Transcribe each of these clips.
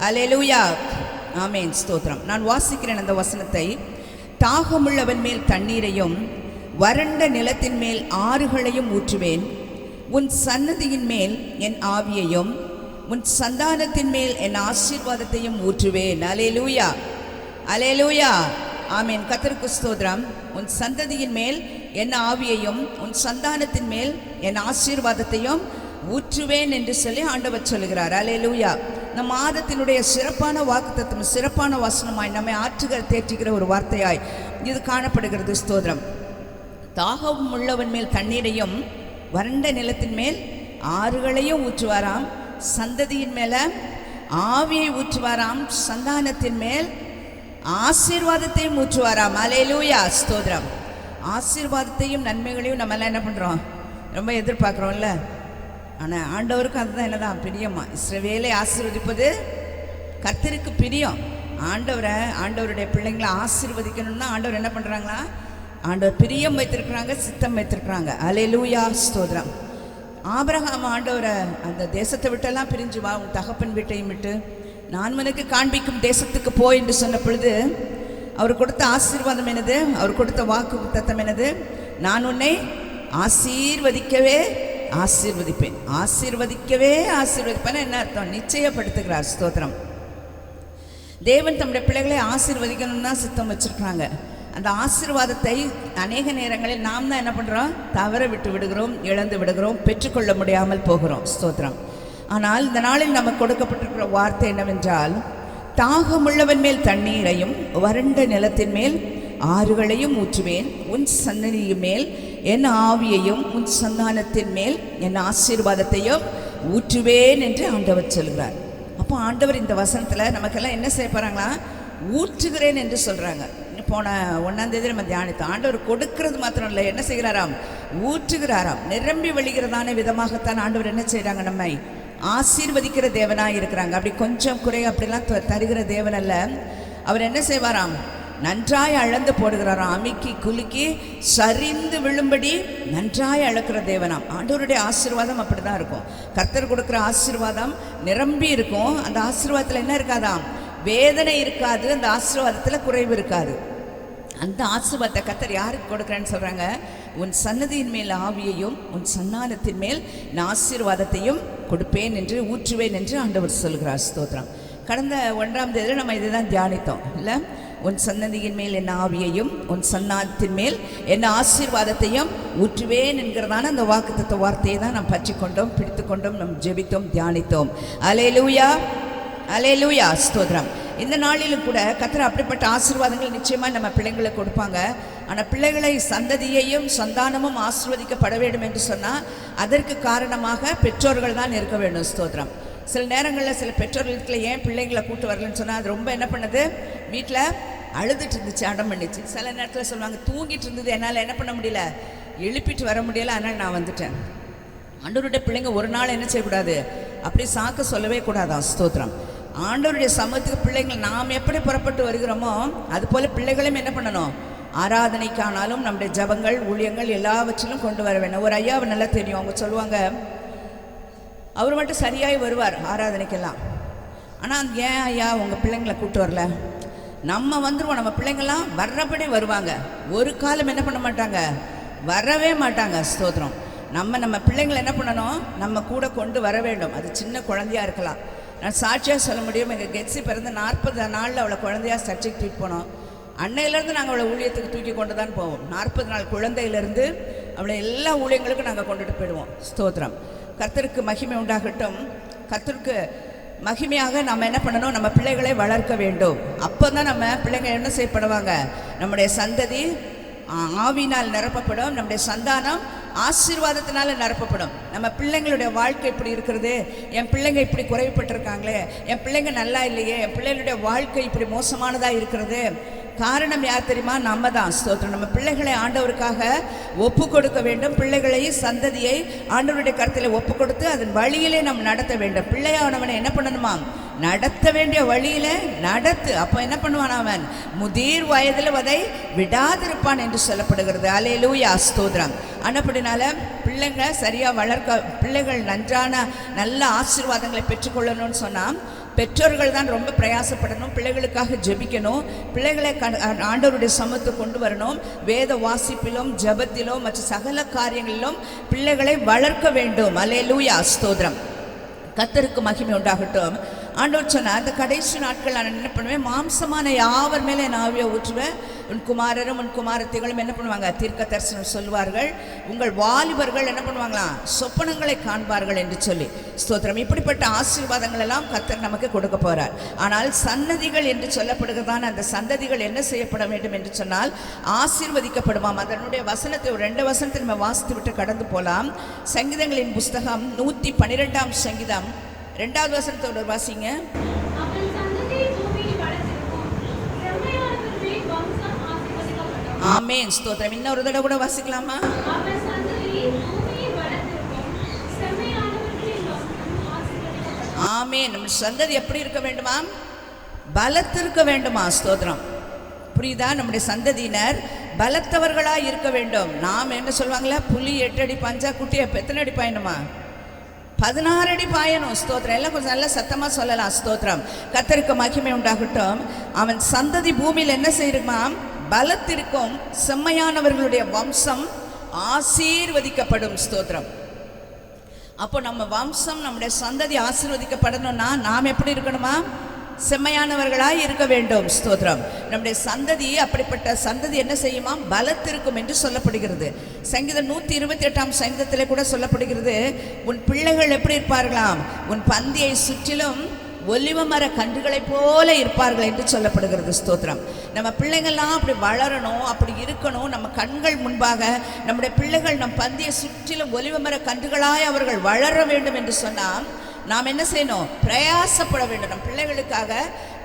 அல்லேலூயா, ஆமென், ஸ்தோத்திரம். நான் வாசிக்கிறேன் அந்த வசனத்தை. தாகமுள்ளவன் மேல் தண்ணீரையும் வறண்ட நிலத்தின் மேல் ஆறுகளையும் ஊற்றுவேன். உன் சன்னதியின் மேல் என் ஆவியையும் உன் சந்தானத்தின் மேல் என் ஆசீர்வாதத்தையும் ஊற்றுவேன். அல்லேலூயா, அல்லேலூயா, ஆமென். கர்த்தருக்கு ஸ்தோத்திரம். உன் சந்ததியின் மேல் என் ஆவியையும் உன் சந்தானத்தின் மேல் என் ஆசீர்வாதத்தையும் ஊற்றுவேன் என்று சொல்லி ஆண்டவர் சொல்லுகிறார். அல்லேலூயா. நம் மாதத்தினுடைய சிறப்பான வாக்குத்தத்தம், சிறப்பான வசனமாய் நம்மை தேற்றுகிற ஒரு வார்த்தையாய் இது காணப்படுகிறது. ஸ்தோத்திரம். தாகம் உள்ளவன் மேல் தண்ணீரையும் வறண்ட நிலத்தின் மேல் ஆறுகளையும் ஊற்றுவாராம். சந்ததியின் மேல ஆவியை ஊற்றுவாராம். சந்தானத்தின் மேல் ஆசீர்வாதத்தையும் ஊற்றுவாராம். அல்லேலூயா, ஸ்தோத்திரம். ஆசீர்வாதத்தையும் நன்மைகளையும் நம்ம எல்லாம் என்ன பண்ணுறோம்? ரொம்ப எதிர்பார்க்குறோம்ல. ஆனால் ஆண்டவருக்கு அதுதான் என்னதான் பிரியமா. இஸ்ரவேலை ஆசீர்வதிப்பது கர்த்தருக்கு பிரியம். ஆண்டவருடைய பிள்ளைங்களை ஆசீர்வதிக்கணும்னா ஆண்டவர் என்ன பண்ணுறாங்களா? ஆண்டவர் பிரியம் வைத்திருக்கிறாங்க, சித்தம் வைத்திருக்கிறாங்க. அல்லேலூயா, ஸ்தோத்திரம். ஆபிரகாம் ஆண்டவரை அந்த தேசத்தை விட்டெல்லாம் பிரிஞ்சு வா, உன் தகப்பன் வீட்டையும் விட்டு நான் உனக்கு காண்பிக்கும் தேசத்துக்கு போய் என்று சொன்ன பொழுது அவர் கொடுத்த ஆசீர்வாதம் என்னது? அவர் கொடுத்த வாக்கு தத்தம் என்னது? நான் உன்னை ஆசீர்வதிக்கவே ஆசீர்வதிப்பேன். ஆசீர்வதிக்கவே ஆசீர்வதிப்பேன் என்ன அர்த்தம்? நிச்சயப்படுத்துகிறார். ஸ்தோத்திரம். தேவன் தம்முடைய பிள்ளைகளை ஆசீர்வதிக்கணும்னு தான் சித்தம் வச்சிருக்கிறாங்க. அந்த ஆசீர்வாதத்தை அநேக நேரங்களில் நாம் தான் என்ன பண்ணுறோம்? தவற விட்டு விடுகிறோம், இழந்து விடுகிறோம், பெற்றுக்கொள்ள முடியாமல் போகிறோம். ஸ்தோத்திரம். ஆனால் இந்த நாளில் நமக்கு கொடுக்கப்பட்டிருக்கிற வார்த்தை என்னவென்றால், தாகமுள்ளவன் மேல் தண்ணீரையும் வறண்ட நிலத்தின் மேல் ஆறுகளையும் ஊற்றுவேன். உன் சன்னதியின் மேல் என் ஆவியையும் உன் சந்தானத்தின் மேல் என் ஆசீர்வாதத்தையும் ஊற்றுவேன் என்று ஆண்டவர் சொல்கிறார். அப்போ ஆண்டவர் இந்த வசனத்தில் நமக்கெல்லாம் என்ன செய்ய போகிறாங்களா? ஊற்றுகிறேன் என்று சொல்கிறாங்க. போன 1ஆம் தேதி நம்ம தியானித்தோம். ஆண்டவர் கொடுக்கிறது மாத்திரம் இல்லை, என்ன செய்கிறாராம்? ஊற்றுகிறாராம். நிரம்பி வழிகிறதான விதமாகத்தான் ஆண்டவர் என்ன செய்கிறாங்க? நம்மை ஆசீர்வதிக்கிற தேவனாக இருக்கிறாங்க. அப்படி கொஞ்சம் குறை அப்படிலாம் தருகிற தேவன் அல்ல. அவர் என்ன செய்வாராம்? நன்றாய் அளந்து போடுகிறாராம். அமுக்கி குலுக்கி சரிந்து விழும்படி நன்றாய் அளக்கிற தேவனாம். ஆண்டவருடைய ஆசீர்வாதம் அப்படி தான் இருக்கும். கர்த்தர் கொடுக்குற ஆசீர்வாதம் நிரம்பி இருக்கும். அந்த ஆசீர்வாதத்தில் என்ன இருக்காதாம்? வேதனை இருக்காது. அந்த ஆசீர்வாதத்தில் குறைவு இருக்காது. அந்த ஆசீர்வாதத்தை கர்த்தர் யாருக்கு கொடுக்குறேன்னு சொல்கிறாங்க? உன் சன்னதியின் மேல் ஆவியையும் உன் சந்தானத்தின் மேல் நான் ஆசீர்வாதத்தையும் கொடுப்பேன் என்று ஊற்றுவேன் என்று ஆண்டவர் சொல்கிறார். ஸ்தோத்திரம். கடந்த 1ஆம் தேதியில் நம்ம இதை தான் தியானித்தோம் இல்லை? உன் சன்னதியின் மேல் என் ஆவியையும் உன் சன்னாத்தின் மேல் என் ஆசீர்வாதத்தையும் ஊற்றுவேன் என்கிறதான அந்த வாக்குத்தத்த வார்த்தையை தான் நாம் பற்றி கொண்டோம், பிடித்து கொண்டோம், நம் ஜெபித்தோம், தியானித்தோம். அல்லேலூயா, அல்லேலூயா, ஸ்தோத்திரம். இந்த நாளிலும் கூட கர்த்தர் அப்படிப்பட்ட ஆசீர்வாதங்கள் நிச்சயமாக நம்ம பிள்ளைங்களுக்கு கொடுப்பாங்க. ஆனால் பிள்ளைகளை சந்ததியையும் சந்தானமும் ஆசீர்வதிக்கப்பட வேண்டும் என்று சொன்னால் அதற்கு காரணமாக பெற்றோர்கள் தான் இருக்க வேண்டும். ஸ்தோத்திரம். சில நேரங்களில் சில பெற்றோர்களுக்கு ஏன் பிள்ளைங்களை கூட்டு வரலன்னு சொன்னால் அது ரொம்ப என்ன பண்ணுது? வீட்டில் அழுதுட்டு இருந்துச்சு, அடம் பண்ணிச்சு. சில நேரத்தில் சொல்லுவாங்க தூங்கிட்டு இருந்தது, என்னால் என்ன பண்ண முடியல, எழுப்பிட்டு வர முடியலை, அதனால் நான் வந்துட்டேன். ஆண்டவருடைய பிள்ளைங்க ஒரு நாள் என்ன செய்யக்கூடாது? அப்படி சாக்க சொல்லவே கூடாதான். ஸ்தோத்திரம். ஆண்டவருடைய சமூகத்துக்கு பிள்ளைங்கள் நாம் எப்படி புறப்பட்டு வருகிறோமோ அதுபோல் பிள்ளைகளையும் என்ன பண்ணணும்? ஆராதனைக்கானாலும் நம்முடைய ஜபங்கள் ஊழியங்கள் எல்லாவற்றிலும் கொண்டு வர வேண்டும். ஒரு ஐயாவை நல்லா தெரியும். அவங்க சொல்லுவாங்க, அவர் மட்டும் சரியாகி வருவார் ஆராதனைக்கெல்லாம். ஆனால் ஏன் ஐயா உங்கள் பிள்ளைங்களை கூப்பிட்டு வரல? நம்ம வந்துடுவோம், நம்ம பிள்ளைங்கள்லாம் வர்றபடி வருவாங்க. ஒரு காலம் என்ன பண்ண மாட்டாங்க? வரவே மாட்டாங்க. ஸ்தோத்திரம். நம்ம பிள்ளைங்களை என்ன பண்ணணும்? நம்ம கூட கொண்டு வர வேண்டும். அது சின்ன குழந்தையாக இருக்கலாம். நான் சாட்சியாக சொல்ல முடியும். எங்கள் கெட்ஸி பிறந்து 40 நாளில் அவளை குழந்தையாக சர்ச்சைக்கு தூக்கி போனோம். அன்னையிலேருந்து நாங்கள் அவளை ஊழியத்துக்கு தூக்கி கொண்டு தான் போவோம். 40 நாள் குழந்தையிலேருந்து அவளை எல்லா ஊழியங்களுக்கும் நாங்கள் கொண்டுட்டு போயிடுவோம். ஸ்தோத்திரம். கர்த்தருக்கு மகிமை உண்டாகட்டும். கர்த்தருக்கு மகிமையாக நம்ம என்ன பண்ணணும்? நம்ம பிள்ளைகளை வளர்க்க வேண்டும். அப்போ தான் நம்ம பிள்ளைங்க என்ன செய்யப்படுவாங்க? நம்முடைய சந்ததி ஆவினால் நிரப்பப்படும். நம்முடைய சந்தானம் ஆசீர்வாதத்தினால நிரப்பப்படும். நம்ம பிள்ளைங்களுடைய வாழ்க்கை இப்படி இருக்கிறது, என் பிள்ளைங்க இப்படி குறைவுபட்டிருக்காங்களே, என் பிள்ளைங்க நல்லா இல்லையே, என் பிள்ளைகளுடைய வாழ்க்கை இப்படி மோசமானதாக இருக்கிறது, காரணம் யார் தெரியுமா? நம்ம தான். ஸ்தோத்திரம். நம்ம பிள்ளைகளை ஆண்டவருக்காக ஒப்பு கொடுக்க வேண்டும். பிள்ளைகளை சந்ததியை ஆண்டவருடைய கருத்தில் ஒப்பு கொடுத்து அதன் வழியிலே நாம் நடத்த வேண்டும். பிள்ளையானவனை என்ன பண்ணணுமா? நடத்த வேண்டிய வழியில நடத்து. அப்போ என்ன பண்ணுவான்? அவன் முதிர் வயதில் அதை விடாதிருப்பான் என்று சொல்லப்படுகிறது. அல்லேலூயா, ஸ்தோத்திரம். அப்படினால பிள்ளைங்க சரியாக வளர்க்க, பிள்ளைகள் நன்றான நல்ல ஆசீர்வாதங்களை பெற்றுக்கொள்ளணும்னு சொன்னால் பெற்றோர்கள் தான் ரொம்ப பிரயாசப்படணும், பிள்ளைகளுக்காக ஜெபிக்கணும், பிள்ளைகளை ஆண்டவருடைய சமூகத்துக்கு கொண்டு வரணும். வேத வாசிப்பிலும் ஜெபத்திலும் மற்ற சகல காரியங்களிலும் பிள்ளைகளை வளர்க்க வேண்டும். அல்லேலூயா, ஸ்தோத்திரம். கர்த்தருக்கு மகிமை உண்டாகட்டும். ஆண்டவர் சொன்னார், அந்த கடைசி நாட்கள் நான் என்ன பண்ணுவேன், மாம்சமான யாவர் மேலே என் ஆவியை ஊற்றுவேன், உன் குமாரரும் உன் குமாரத்திகளும் என்ன பண்ணுவாங்க, தீர்க்க தரிசனம் சொல்வார்கள், உங்கள் வாலிபர்கள் என்ன பண்ணுவாங்களாம், சொப்பனங்களை காண்பார்கள் என்று சொல்லி. ஸ்தோத்திரம். இப்படிப்பட்ட ஆசீர்வாதங்கள் எல்லாம் கர்த்தர் நமக்கு கொடுக்க போகிறார். ஆனால் சந்ததிகள் என்று சொல்லப்படுகிறதான அந்த சந்ததிகள் என்ன செய்யப்பட வேண்டும் என்று சொன்னால் ஆசீர்வதிக்கப்படுமாம். அதனுடைய வசனத்தை ஒரு 2 வசனத்தை நம்ம வாசித்து விட்டு கடந்து போகலாம். சங்கீதங்களின் புஸ்தகம் 112ஆம் சங்கீதம் 2வது வசனத்தோட வாசிங்க. ஆமென், ஸ்தோத்திரம். இன்னொரு தடவை கூட வாசிக்கலாமா? ஆமென். நம்ம சந்ததி எப்படி இருக்க வேண்டுமா? பலத்திருக்க வேண்டுமா? ஸ்தோத்திரம். புரியுதா? நம்முடைய சந்ததியினர் பலத்தவர்களாக இருக்க வேண்டும். நாம் என்ன சொல்லுவாங்களா, புலி 8 அடி பஞ்சா குட்டியை எத்தனை அடி பாயணுமா? 16 அடி பாயணும். ஸ்தோத்திரம். எல்லாம் கொஞ்சம் நல்லா சத்தமாக சொல்லலாம். ஸ்தோத்திரம். கர்த்தருக்கு மகிமை உண்டாகட்டும். அவன் சந்ததி பூமியில் என்ன செய்யுமாம், பலத்திற்கும் செம்மையானவர்களுடைய வம்சம் ஆசீர்வதிக்கப்படும். ஸ்தோத்திரம். அப்போ நம்ம வம்சம், நம்முடைய சந்ததி ஆசீர்வதிக்கப்படணும்னா நாம் எப்படி இருக்கணுமா? செம்மையானவர்களாய் இருக்க வேண்டும். ஸ்தோத்திரம். நம்முடைய சந்ததி அப்படிப்பட்ட சந்ததி என்ன செய்யுமா, பலத்திருக்கும் என்று சொல்லப்படுகிறது. சங்கீதம் 128ஆம் சங்கீதத்திலே கூட சொல்லப்படுகிறது, உன் பிள்ளைகள் எப்படி இருப்பார்களாம், உன் பந்தியை சுற்றிலும் ஒலிவ மர கன்றுகளைப் போல இருப்பார்கள் என்று சொல்லப்படுகிறது. ஸ்தோத்திரம். நம்ம பிள்ளைகள்லாம் அப்படி வளரணும், அப்படி இருக்கணும். நம்ம கண்கள் முன்பாக நம்முடைய பிள்ளைகள் நம் பந்தியை சுற்றிலும் ஒலிவ மர கன்றுகளாய் அவர்கள் வளர வேண்டும் என்று சொன்னால் நாம் என்ன செய்யணும், பிரயாசப்பட வேண்டும். நம் பிள்ளைகளுக்காக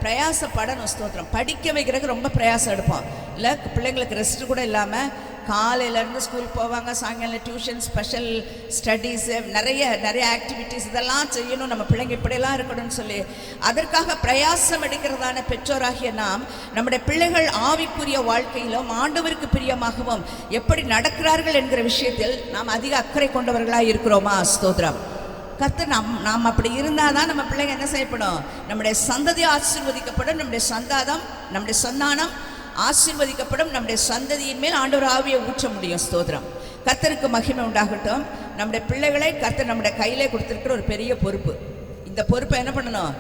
பிரயாசப்படணும். ஸ்தோத்திரம். படிக்க வைக்கிறதுக்கு ரொம்ப பிரயாசம் எடுப்போம் இல்லை? பிள்ளைங்களுக்கு ரெஸ்ட்டு கூட இல்லாமல் காலையிலேருந்து ஸ்கூல் போவாங்க, சாயங்காலம் டியூஷன், ஸ்பெஷல் ஸ்டடீஸு, நிறைய ஆக்டிவிட்டீஸ் இதெல்லாம் செய்யணும். நம்ம பிள்ளைங்க இப்படியெல்லாம் இருக்கணும்னு சொல்லி அதற்காக பிரயாசம் எடுக்கிறதான பெற்றோராகிய நாம் நம்முடைய பிள்ளைகள் ஆவிக்குரிய வாழ்க்கையிலும் ஆண்டவருக்கு பிரியமாகவும் எப்படி நடக்கிறார்கள் என்கிற விஷயத்தில் நாம் அதிக அக்கறை கொண்டவர்களாக இருக்கிறோமா? ஸ்தோத்திரம். கர்த்தர் நாம் அப்படி இருந்தால் தான் நம்ம பிள்ளைங்க என்ன செய்யப்படும், நம்முடைய சந்ததி ஆசீர்வதிக்கப்படும், நம்முடைய சந்தானம் ஆசீர்வதிக்கப்படும், நம்முடைய சந்ததியின் மேல் ஆண்டவர் ஆவியை ஊற்ற முடியும். ஸ்தோத்திரம். கர்த்தருக்கு மகிமை உண்டாகட்டும். நம்முடைய பிள்ளைகளை கர்த்தர் நம்முடைய கையிலே கொடுத்துருக்கிற ஒரு பெரிய பொறுப்பு. இந்த பொறுப்பை என்ன பண்ணணும்,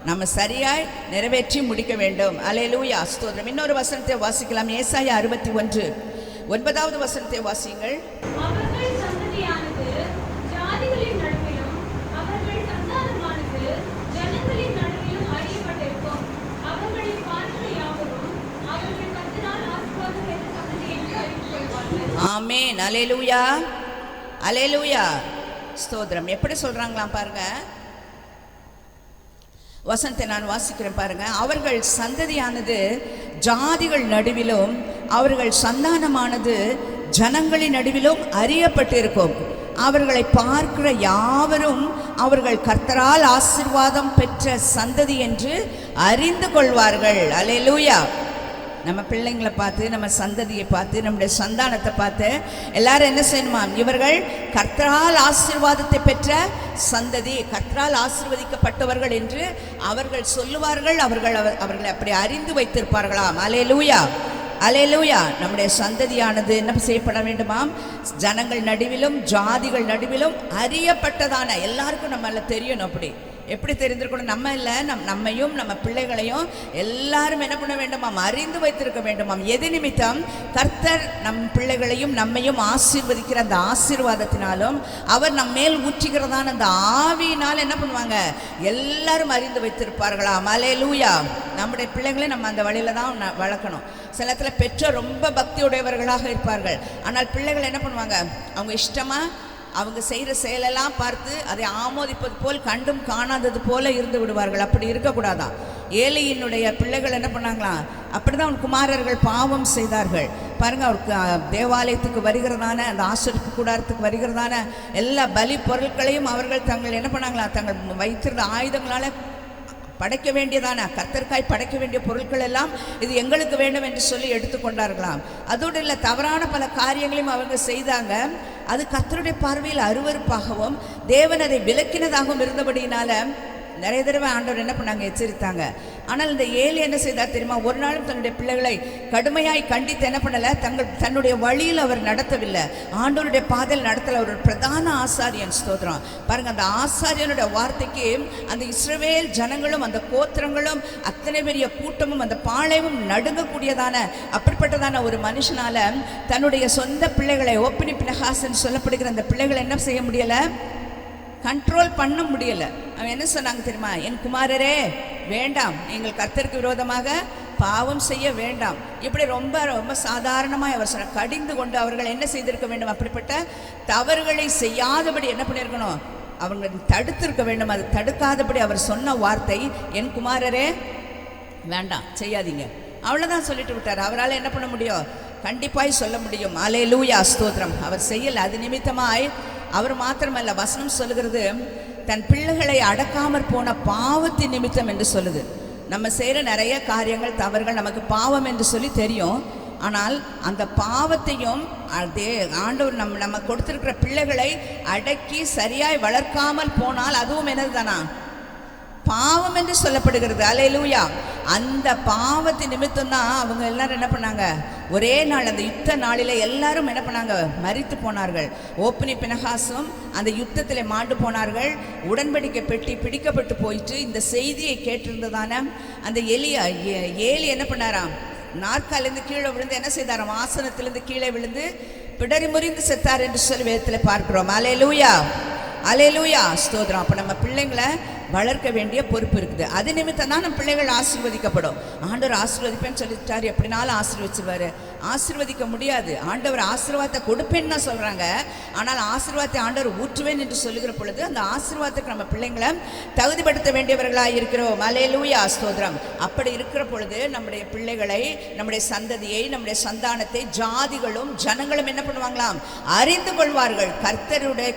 நம்ம சரியாய் நிறைவேற்றி முடிக்க வேண்டும். அல்லேலூயா, ஸ்தோத்திரம். இன்னொரு வசனத்தை வாசிக்கலாம். ஏசாயா 61:9வது வசனத்தை வாசியுங்கள். ஆமென். அல்லேலூயா, அல்லேலூயா, ஸ்தோத்திரம். எப்படி சொல்றாங்களாம் பாருங்க, வசனத்தை நான் வாசிக்கிறேன் பாருங்க. அவர்கள் சந்ததியானது ஜாதிகள் நடுவிலும் அவர்கள் சந்தானமானது ஜனங்களின் நடுவிலும் அறியப்பட்டிருக்கும். அவர்களை பார்க்கிற யாவரும் அவர்கள் கர்த்தரால் ஆசீர்வாதம் பெற்ற சந்ததி என்று அறிந்து கொள்வார்கள். அல்லேலூயா. நம்ம பிள்ளைங்களை பார்த்து, நம்ம சந்ததியை பார்த்து, நம்முடைய சந்தானத்தை பார்த்து எல்லாரும் என்ன செய்யணுமா, இவர்கள் கர்த்தரால் ஆசீர்வாதத்தை பெற்ற சந்ததி, கர்த்தரால் ஆசீர்வதிக்கப்பட்டவர்கள் என்று அவர்கள் சொல்லுவார்கள். அவர்களை அப்படி அறிந்து வைத்திருப்பார்களாம். அல்லேலூயா, அல்லேலூயா. நம்முடைய சந்ததியானது என்ன செய்யப்பட வேண்டுமாம், ஜனங்கள் நடுவிலும் ஜாதிகள் நடுவிலும் அறியப்பட்டதான, எல்லாருக்கும் நம்மள தெரியணும். அப்படி எப்படி தெரிந்திருக்கணும், நம்ம இல்லை, நம்மையும் நம்ம பிள்ளைகளையும் எல்லாரும் என்ன பண்ண வேண்டுமாம், அறிந்து வைத்திருக்க வேண்டுமாம். எது நிமித்தம், கர்த்தர் நம் பிள்ளைகளையும் நம்மையும் ஆசீர்வதிக்கிற அந்த ஆசீர்வாதத்தினாலும் அவர் நம் மேல் ஊற்றுகிறதான அந்த ஆவியினால் என்ன பண்ணுவாங்க, எல்லாரும் அறிந்து வைத்திருப்பார்களாம். அல்லேலூயா. நம்முடைய பிள்ளைகளை நம்ம அந்த வழியில தான் வளர்க்கணும். சில இடத்துல பெற்றோர் ரொம்ப பக்தி உடையவர்களாக இருப்பார்கள். ஆனால் பிள்ளைகள் என்ன பண்ணுவாங்க, அவங்க இஷ்டமாக அவங்க செய்கிற செயலெல்லாம் பார்த்து அதை ஆமோதிப்பது போல் கண்டும் காணாதது போல இருந்து விடுவார்கள். அப்படி இருக்கக்கூடாதான். ஏலியினுடைய பிள்ளைகள் என்ன பண்ணாங்களாம், அப்படி தான் அவன் குமாரர்கள் பாவம் செய்தார்கள். பாருங்கள், அவருக்கு தேவாலயத்துக்கு வருகிறதான அந்த ஆசரிப்பு கூடாரத்துக்கு வருகிறதான எல்லா பலி பொருட்களையும் அவர்கள் தங்கள் என்ன பண்ணாங்களாம், தங்கள் வைத்திருந்த ஆயுதங்களால் படைக்க வேண்டியதான, கர்த்தர்க்காய் படைக்க வேண்டிய பொருட்கள் எல்லாம் இது எங்களுக்கு வேண்டும் என்று சொல்லி எடுத்துக்கொண்டார்களாம். அதோடு இல்லை, தவறான பல காரியங்களையும் அவங்க செய்தாங்க. அது கர்த்தருடைய பார்வையில் அருவருப்பாகவும் தேவன் அதை விலக்கினதாகவும் இருந்தபடியினால நிறைய தடவை ஆண்டவர் என்ன பண்ணாங்க, எச்சரித்தாங்க. ஆனால் இந்த ஏலி என்ன செய்தார் தெரியுமா? ஒரு நாளும் தன்னுடைய பிள்ளைகளை கடுமையாய் கண்டித்து என்ன பண்ணலை, தன்னுடைய வழியில் அவர் நடத்தவில்லை, ஆண்டவருடைய பாதையில் நடத்தலை. அவர் பிரதான ஆசாரியன். ஸ்தோத்திரம். பாருங்க, அந்த ஆசாரியனுடைய வார்த்தைக்கு அந்த இஸ்ரவேல் ஜனங்களும் அந்த கோத்திரங்களும் அத்தனை பெரிய கூட்டமும் அந்த பாளையமும் நடுங்கக்கூடியதான அப்படிப்பட்டதான ஒரு மனுஷனால தன்னுடைய சொந்த பிள்ளைகளை, ஓப்பனி பினகாசன் சொல்லப்படுகிற அந்த பிள்ளைகளை என்ன செய்ய முடியலை, கண்ட்ரோல் பண்ண முடியலை. அவன் என்ன சொன்னாங்க தெரியுமா? என் குமாரரே வேண்டாம், நீங்கள் கர்த்தருக்கு விரோதமாக பாவம் செய்ய வேண்டாம். இப்படி ரொம்ப ரொம்ப சாதாரணமாக அவர் சொன்ன, கடிந்து கொண்டு அவர்கள் என்ன செய்திருக்க வேண்டும், அப்படிப்பட்ட தவறுகளை செய்யாதபடி என்ன பண்ணியிருக்கணும், அவங்க தடுத்திருக்க வேண்டும். அது தடுக்காதபடி அவர் சொன்ன வார்த்தை, என் குமாரரே வேண்டாம், செய்யாதீங்க, அவ்வளோதான் சொல்லிட்டு விட்டார். அவரால் என்ன பண்ண முடியும்? கண்டிப்பாய் சொல்ல முடியும். அல்லேலூயா, ஸ்தோத்திரம். அவர் செய்யலை. அது நிமித்தமாய் அவர் மாத்திரமல்ல, வசனம் சொல்லுகிறது, தன் பிள்ளைகளை அடக்காமற் போன பாவத்தின் நிமித்தம் என்று சொல்லுது. நம்ம செய்கிற நிறைய காரியங்கள், தவறுகள் நமக்கு பாவம் என்று சொல்லி தெரியும். ஆனால் அந்த பாவத்தையும் அதே ஆண்டவர் நம்ம கொடுத்திருக்கிற பிள்ளைகளை அடக்கி சரியாய் வளர்க்காமல் போனால் அதுவும் என்னது தானா, பாவம் என்று சொல்லப்படுகிறது. அல்லேலூயா. அந்த பாவத்தின் நிமித்தம் தான் அவங்க எல்லாரும் என்ன பண்ணாங்க, ஒரே நாள் அந்த யுத்த நாளில் எல்லாரும் என்ன பண்ணாங்க, மரித்து போனார்கள். ஓப்பனி பினகாசும் அந்த யுத்தத்தில் மாண்டு போனார்கள். உடன்படிக்கை பெட்டி பிடிக்கப்பட்டு போயிட்டு இந்த செய்தியை கேட்டிருந்ததான அந்த ஏலி என்ன பண்ணாராம், நாற்காலிருந்து கீழே விழுந்து என்ன செய்தாராம், ஆசனத்திலிருந்து கீழே விழுந்து பிடரி முறிந்து செத்தார் என்று சொல்லி வேதத்தில் பார்க்கிறோம். அல்லேலூயா, அல்லேலூயா, ஸ்தோத்திரம். அப்போ நம்ம பிள்ளைங்களை வளர்க்க வேண்டிய பொறுப்பு இருக்குது. அது நிமித்தம் தான் நம்ம பிள்ளைகள் ஆசீர்வதிக்கப்படும். ஆண்டவர் ஆசீர்வதிப்பேன்னு சொல்லிட்டார், எப்படினாலும் ஆசீர்வதிச்சுவார். ஆசீர்வதிக்க முடியாது. ஆண்டவர் ஆசீர்வாதத்தை கொடுப்பேன்னு தான் சொல்கிறாங்க. ஆனால் ஆசீர்வாதத்தை ஆண்டவர் ஊற்றுவேன் என்று சொல்லுகிற பொழுது அந்த ஆசீர்வாதத்துக்கு நம்ம பிள்ளைங்களை தகுதிப்படுத்த வேண்டியவர்களாக இருக்கிறோம். அல்லேலூயா, ஸ்தோத்திரம். அப்படி இருக்கிற பொழுது நம்முடைய பிள்ளைகளை, நம்முடைய சந்ததியை, நம்முடைய சந்தானத்தை ஜாதிகளும் ஜனங்களும் என்ன பண்ணுவாங்களாம், அறிந்து கொள்வார்கள்.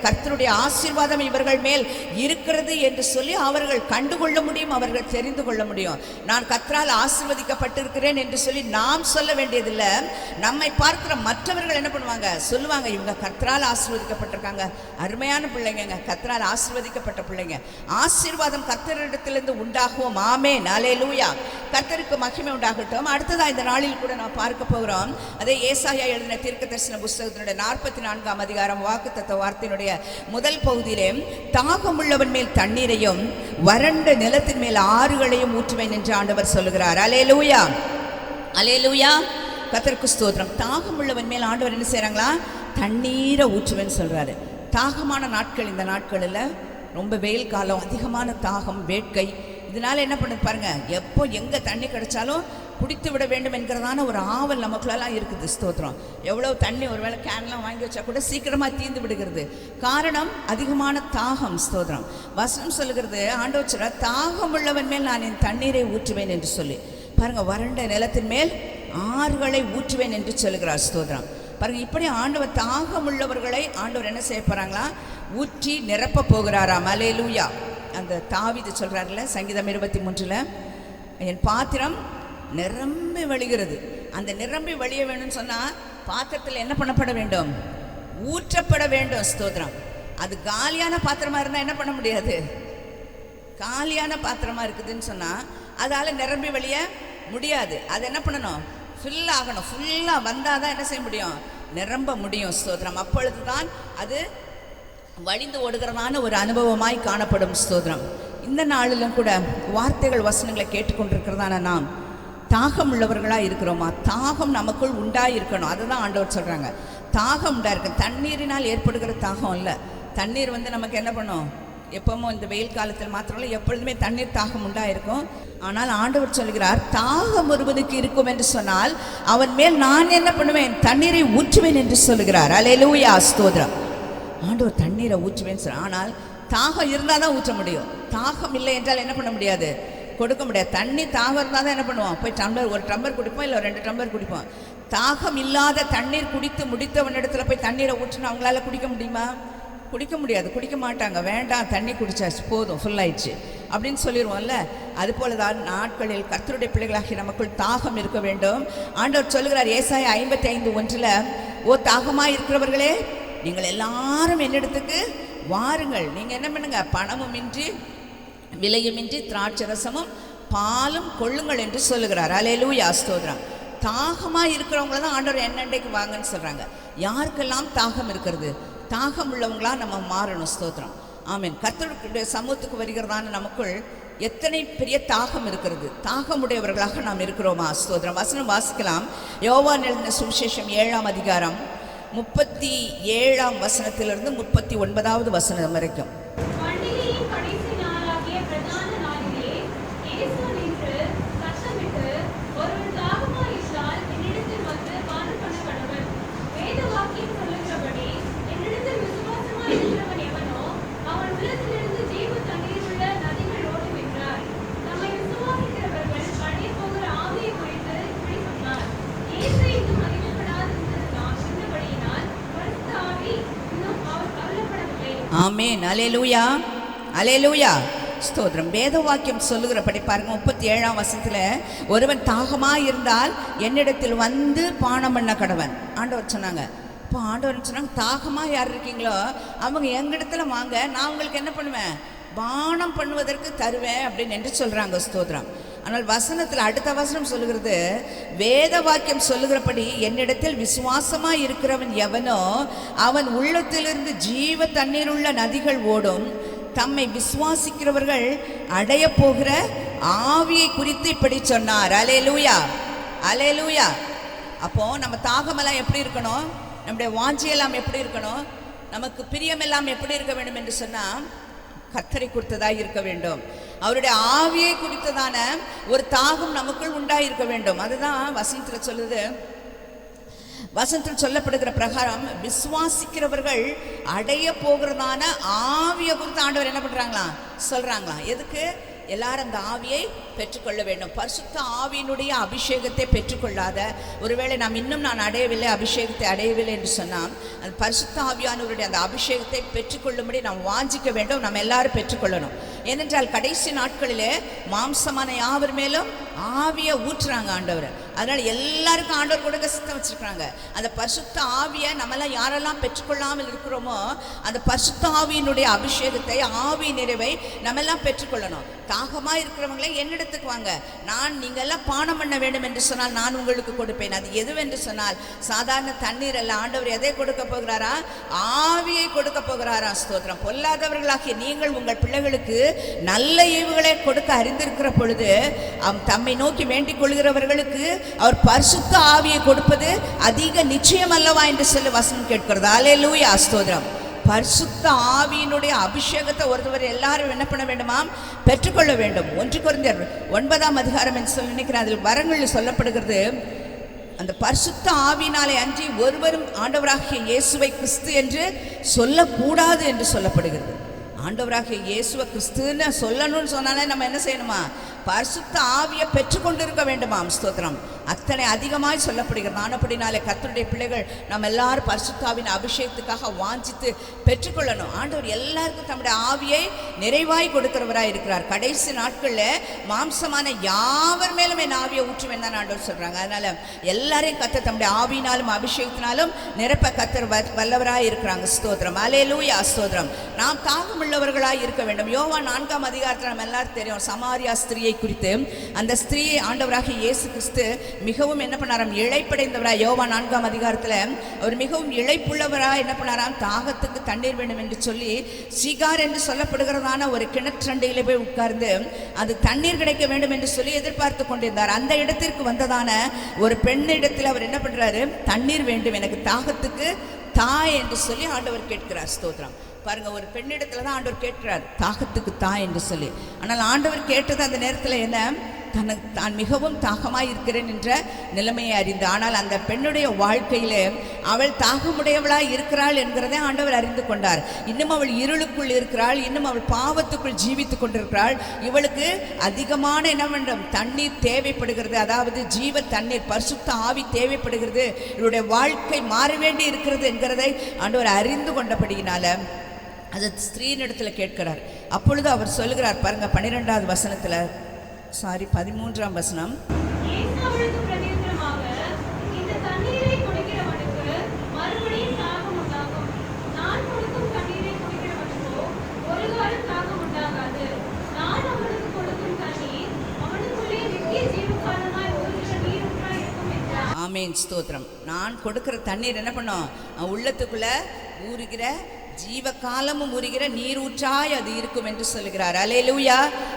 கர்த்தருடைய ஆசீர்வாதம் இவர்கள் மேல் இருக்கிறது என்று சொல்லி அவர்கள் கண்டுகொள்ள முடியும், அவர்கள் தெரிந்து கொள்ள முடியும். நான் கர்த்தரால் ஆசீர்வதிக்கப்பட்டிருக்கிறேன் என்று சொல்லி நாம் சொல்ல வேண்டியதில்லை. நம்மை பார்க்கிற மற்றவர்கள் என்ன பண்ணுவாங்க, சொல்லுவாங்க, இவங்க கர்த்தரால் ஆசீர்வதிக்கப்பட்டிருக்காங்க, அருமையான பிள்ளைங்க, கர்த்தரால் ஆசீர்வதிக்கப்பட்ட பிள்ளைங்க. ஆசீர்வாதம் கர்த்தரிடத்திலிருந்து உண்டாகும். ஆமென், அல்லேலூயா. கர்த்தருக்கு மகிமை உண்டாகட்டும். அடுத்ததா இந்த நாளில் கூட நான் பார்க்க போகிறோம், அதே ஏசாயா எழுதின தீர்க்கதரிசன புஸ்தகத்தினுடைய 44ஆம் அதிகாரம் வாக்குத்தத்த வார்த்தையினுடைய முதல் பகுதியிலே, தாகமுள்ளவன் மேல் தண்ணீரையும் வறண்ட நிலத்தின் மேல் ஆறுகளையும் ஊற்றுவேன் என்று ஆண்டவர் சொல்லுகிறார். அல்லேலூயா, அல்லேலூயா, கர்த்தருக்கு ஸ்தோத்திரம். தாகமுள்ளவன் மேல் ஆண்டவர் என்ன செய்கிறாங்களா, தண்ணீரை ஊற்றுவேன்னு சொல்கிறாரு. தாகமான நாட்கள் இந்த நாட்களில், ரொம்ப வெயில் காலம், அதிகமான தாகம், வேட்கை, இதனால் என்ன பண்ணுது பாருங்க, எப்போ எங்கே தண்ணி கிடைச்சாலும் குடித்து விட வேண்டும் என்கிறதான ஒரு ஆவல் நமக்குள்ளெல்லாம் இருக்குது. ஸ்தோத்திரம். எவ்வளோ தண்ணி ஒருவேளை கேன்லாம் வாங்கி வச்சா கூட சீக்கிரமாக தீர்ந்து விடுகிறது. காரணம் அதிகமான தாகம். ஸ்தோத்திரம். வசனம் சொல்லுகிறது, ஆண்டவர் சொல்ற, தாகம் உள்ளவன் மேல் நான் என் தண்ணீரை ஊற்றுவேன் என்று சொல்லி பாருங்க, வறண்ட நிலத்தின் மேல் ஆறுகளை ஊற்றுவேன் என்று சொல்லுகிறார். ஸ்தோத்திரம். பாருங்க, இப்படி ஆண்டவர் தாகம் உள்ளவர்களை ஆண்டவர் என்ன செய்ய போறாங்களா, ஊற்றி நிரப்ப போகிறாராம். அல்லேலூயா. அந்த தாவீது சொல்றாருல சங்கீதம் 23ல், என் பாத்திரம் நிரம்பி வழிகிறது. அந்த நிரம்பி வழிய வேணும்னு சொன்னால் பாத்திரத்தில் என்ன பண்ணப்பட வேண்டும், ஊற்றப்பட வேண்டும். ஸ்தோத்திரம். அது காலியான பாத்திரமா இருந்தால் என்ன பண்ண முடியாது, காலியான பாத்திரமா இருக்குதுன்னு சொன்னால் அதால் நிரம்பி வழிய முடியாது. அது என்ன பண்ணணும், ஃபில் ஆகணும். ஃபுல்லாக வந்தால் தான் என்ன செய்ய முடியும், நிரம்ப முடியும். ஸ்தோத்திரம். அப்பொழுது தான் அது வழிந்து ஓடுகிறதான ஒரு அனுபவமாய் காணப்படும். ஸ்தோத்திரம். இந்த நாளிலும் கூட வார்த்தைகள் வசனங்களை கேட்டுக்கொண்டிருக்கிறதான நாம் தாகம் உள்ளவர்களாக இருக்கிறோமா? தாகம் நமக்குள் உண்டாயிருக்கணும். அதுதான் ஆண்டவர் சொல்கிறாங்க. தாகம் உண்டாயிருக்கு. தண்ணீரினால் ஏற்படுகிற தாகம் இல்லை. தண்ணீர் நமக்கு என்ன பண்ணும், எப்பவும் இந்த வெயில் காலத்தில் மாத்திரம் இல்லை, எப்பொழுதுமே தண்ணீர் தாகம் உண்டாயிருக்கும். ஆனால் ஆண்டவர் சொல்கிறார், தாகம் ஒருவனுக்கு இருக்கும் என்று சொன்னால் அவன் மேல் நான் என்ன பண்ணுவேன், தண்ணீரை ஊற்றுவேன் என்று சொல்லுகிறார். அல்லேலூயா, ஸ்தோத்திரம். ஆண்டவர் தண்ணீரை ஊற்றுவேன்னு சொல்ல. ஆனால் தாகம் இருந்தால் தான் ஊற்ற முடியும். தாகம் இல்லை என்றால் என்ன பண்ண முடியாது, கொடுக்க முடியாது. தண்ணி தாகம் இருந்தால் தான் என்ன பண்ணுவோம், போய் டம்ளர், ஒரு டம்ளர் குடிப்போம், இல்லை 2 டம்ளர் குடிப்போம். தாகம் இல்லாத தண்ணீர் குடித்து முடித்தவனிடத்துல போய் தண்ணீரை ஊற்றினா அவங்களால குடிக்க முடியுமா? குடிக்க முடியாது, குடிக்க மாட்டாங்க. வேண்டாம், தண்ணி குடிச்சாச்சு போதும், ஃபுல் ஆயிடுச்சு அப்படின்னு சொல்லிடுவோம்ல. அதுபோல தான் நாட்களில் கர்த்தருடைய பிள்ளைகளாகி நமக்குள் தாகம் இருக்க வேண்டும். ஆண்டவர் சொல்லுகிறார் ஏசாயா 55:1, ஓ தாகமாக இருக்கிறவர்களே, நீங்கள் எல்லாரும் என்னிடத்துக்கு வாருங்கள். நீங்கள் என்ன பண்ணுங்க, பணமும் இன்றி விலையுமின்றி திராட்சரசமும் பாலும் கொள்ளுங்கள் என்று சொல்லுகிறார். அல்லேலூயா, ஸ்தோத்திரம். தாகமாக இருக்கிறவங்கள தான் ஆண்டவர் என்னண்டைக்கு வாங்கன்னு சொல்கிறாங்க. யாருக்கெல்லாம் தாகம் இருக்கிறது? தாகம் உள்ளவங்களா நம்ம மாறணும். ஸ்தோத்திரம், ஆமீன். கர்த்தருடைய சமூகத்துக்கு வருகிறதான நமக்குள் எத்தனை பெரிய தாகம் இருக்கிறது. தாகமுடையவர்களாக நாம் இருக்கிறோமா? ஸ்தோத்திரம். வசனம் வாசிக்கலாம். யோவான் எழுதின சுவிசேஷம் 7ஆம் அதிகாரம் 37ஆம் வசனத்திலிருந்து 39வது வசனம் வரைக்கும். ஆமென். அல்லேலூயா, அல்லேலூயா, ஸ்தோத்திரம். வேத வாக்கியம் சொல்லுகிறபடி பாருங்க, 37ஆம் வசனத்தில், ஒருவன் தாகமாக இருந்தால் என்னிடத்தில் வந்து பானம் பண்ண கடவன். ஆண்டவர் சொன்னாங்க. இப்போ ஆண்டவர் சொன்னாங்க, தாகமாக யார் இருக்கீங்களோ அவங்க எங்கிடத்துல வாங்க, நான் உங்களுக்கு என்ன பண்ணுவேன்? பானம் பண்ணுவதற்கு தருவேன் அப்படின்னு என்று சொல்கிறாங்க. ஸ்தோத்திரம். ஆனால் வசனத்தில் அடுத்த வசனம் சொல்லுகிறது, வேத வாக்கியம் சொல்லுகிறபடி என்னிடத்தில் விசுவாசமாக இருக்கிறவன் எவனோ அவன் உள்ளத்திலிருந்து ஜீவ தண்ணீர் உள்ள நதிகள் ஓடும். தம்மை விசுவாசிக்கிறவர்கள் அடைய போகிற ஆவியை குறித்து இப்படி சொன்னார். அல்லேலூயா, அல்லேலூயா. அப்போ நம்ம தாகமெல்லாம் எப்படி இருக்கணும்? நம்முடைய வாஞ்சியெல்லாம் எப்படி இருக்கணும்? நமக்கு பிரியமெல்லாம் எப்படி இருக்க வேண்டும் என்று சொன்னால், கர்த்தரை குறித்ததாக இருக்க வேண்டும். அவருடைய ஆவியை குறித்ததான ஒரு தாகம் நமக்குள் உண்டாயிருக்க வேண்டும். அதுதான் வசனத்தில் சொல்லுது. வசனத்தில் சொல்லப்படுகிற பிரகாரம் விசுவாசிக்கிறவர்கள் அடைய போகிறதான ஆவியை குறித்து ஆண்டவர் என்ன பண்றாங்களாம்? சொல்றாங்களாம். எதுக்கு? எல்லாரும் அந்த ஆவியை பெற்றுக்கொள்ள வேண்டும். பரிசுத்த ஆவியினுடைய அபிஷேகத்தை பெற்றுக்கொள்ளாத, ஒருவேளை நான் அடையவில்லை, அபிஷேகத்தை அடையவில்லை என்று சொன்னால், அந்த பரிசுத்த ஆவியானவருடைய அந்த அபிஷேகத்தை பெற்றுக்கொள்ளும்படி நாம் வாஞ்சிக்க வேண்டும். நம்ம எல்லாரும் பெற்றுக்கொள்ளணும். ஏனென்றால் கடைசி நாட்களிலே மாம்சமான யாவர் மேலும் ஆவியை ஊற்றுறாங்க ஆண்டவர். அதனால் எல்லாருக்கும் ஆண்டவர் கொடுக்க சித்தம் வச்சிருக்கிறாங்க. அந்த பரிசுத்த ஆவியை நம்மெல்லாம் யாரெல்லாம் பெற்றுக்கொள்ளாமல் இருக்கிறோமோ, அந்த பரிசுத்த ஆவியினுடைய அபிஷேகத்தை, ஆவி நிறைவை நம்மெல்லாம் பெற்றுக்கொள்ளணும். தாகமாக இருக்கிறவங்களே என்னிடத்துக்கு வாங்க, நீங்கள் எல்லாம் பானம் பண்ண வேண்டும் என்று சொன்னால் நான் உங்களுக்கு கொடுப்பேன். அது எதுவென்று சொன்னால் சாதாரண தண்ணீர் அல்ல. ஆண்டவர் எதை கொடுக்க போகிறாரா? ஆவியை கொடுக்க போகிறாரா. ஸ்தோத்திரம். பொல்லாதவர்களாகிய நீங்கள் உங்கள் பிள்ளைகளுக்கு நல்ல ஈவுகளை கொடுக்க அறிந்திருக்கிற பொழுது தம்மை நோக்கி வேண்டிக் கொள்கிறவர்களுக்கு அவர் பரிசுத்த ஆவியை கொடுப்பது அதிக நிச்சயம் அல்லவா என்று சொல்லி வசனம் கேட்கிறது. அல்லேலூயா, ஸ்தோத்திரம். பரிசுத்த ஆவியினுடைய அபிஷேகத்தை ஒருவர் எல்லாரும் என்ன பண்ண வேண்டுமாம்? பெற்றுக்கொள்ள வேண்டும். 1 கொரிந்தியர் 9ஆம் அதிகாரம் என்று சொல்லி நினைக்கிறேன். அதில் வரங்கள் சொல்லப்படுகிறது. அந்த பரிசுத்த ஆவியினாலே அன்றி ஒருவரும் ஆண்டவராகிய இயேசுவை கிறிஸ்து என்று சொல்லக்கூடாது என்று சொல்லப்படுகிறது. ஆண்டவராகிய இயேசுவை கிறிஸ்துன்னு சொல்லணும்னு சொன்னாலே நம்ம என்ன செய்யணுமா? பரிசுத்த ஆவியை பெற்றுக்கொண்டிருக்க வேண்டுமாம். ஸ்தோத்திரம். அத்தனை அதிகமாய் சொல்லப்படுகிறது. ஆனப்படினாலே கர்த்தருடைய பிள்ளைகள் நம்ம எல்லாரும் பரிசுத்தாவின் அபிஷேகத்துக்காக வாஞ்சித்து பெற்றுக்கொள்ளணும். ஆண்டவர் எல்லாருக்கும் தம்முடைய ஆவியை நிறைவாய் கொடுக்கிறவராய் இருக்கிறார். கடைசி நாட்களில் மாம்சமான யாவர் மேலும் என் ஆவியை ஊற்றுவேன் தான் ஆண்டவர் சொல்றாங்க. அதனால எல்லாரையும் கர்த்தர் தம்முடைய ஆவியினாலும் அபிஷேகத்தினாலும் நிரப்ப கர்த்தர் வல்லவராய் இருக்கிறாங்க. ஸ்தோத்திரம். அல்லேலூயா, ஸ்தோத்திரம். நாம் தாகம் உள்ளவர்களாய் இருக்க வேண்டும். யோவான் 4ஆம் அதிகாரத்தில் நம்ம எல்லாரும் தெரியும் சமாரியா ஸ்திரியை குறித்து. அந்த ஸ்திரியை ஆண்டவராகிய இயேசு கிறிஸ்து மிகவும் என்ன பண்ணாராம்? இளைப்படைந்தவராய். யோவான் 4ஆம் அதிகாரத்தில் அவர் மிகவும் இளைப்புள்ளவராய் என்ன பண்ணாராம்? தாகத்துக்கு தண்ணீர் வேண்டும் என்று சொல்லி சிகார் என்று சொல்லப்படுகிறதான ஒரு கிணற்றண்டையிலே போய் உட்கார்ந்து அது தண்ணீர் கிடைக்க வேண்டும் என்று சொல்லி எதிர்பார்த்து கொண்டிருந்தார். அந்த இடத்திற்கு வந்ததான ஒரு பெண்ணிடத்தில் அவர் என்ன பண்றாரு? தண்ணீர் வேண்டும், எனக்கு தாகத்துக்கு தாய் என்று சொல்லி ஆண்டவர் கேட்கிறார். ஸ்தோத்திரம். பாருங்க, ஒரு பெண்ணிடத்துல தான் ஆண்டவர் கேட்கிறார் தாகத்துக்கு தாய் என்று சொல்லி. ஆனால் ஆண்டவர் கேட்டது அந்த நேரத்தில் என்ன? தான் மிகவும் தாகமாய் இருக்கிறேன் என்ற நிலைமையை அறிந்து. ஆனால் அந்த பெண்ணுடைய வாழ்க்கையிலே அவள் தாகமுடையவளாய் இருக்கிறாள் என்கிறதை ஆண்டவர் அறிந்து கொண்டார். இன்னும் அவள் இருளுக்குள் இருக்கிறாள், இன்னும் அவள் பாவத்துக்குள் ஜீவித்து கொண்டிருக்கிறாள். இவளுக்கு அதிகமான என்ன வேண்டும்? தண்ணீர் தேவைப்படுகிறது. அதாவது ஜீவ தண்ணீர், பரிசுத்த ஆவி தேவைப்படுகிறது. இவளுடைய வாழ்க்கை மாற வேண்டி இருக்கிறது என்கிறதை ஆண்டவர் அறிந்து கொண்டபடியினால அது ஸ்திரீனிடத்துல கேட்கிறார். அப்பொழுது அவர் சொல்லுகிறார் பாருங்க, 12வது வசனத்துல 13ஆம் வசனம். ஆமேன், ஸ்தோத்திரம். நான் கொடுக்கிற தண்ணீர் என்ன பண்ணும், உள்ளத்துக்குள்ள ஊறுகிற ஜீவ காலமும் ஊறுகிற நீரூற்றாய் அது இருக்கும் என்று சொல்லுகிறார். அல்லேலூயா,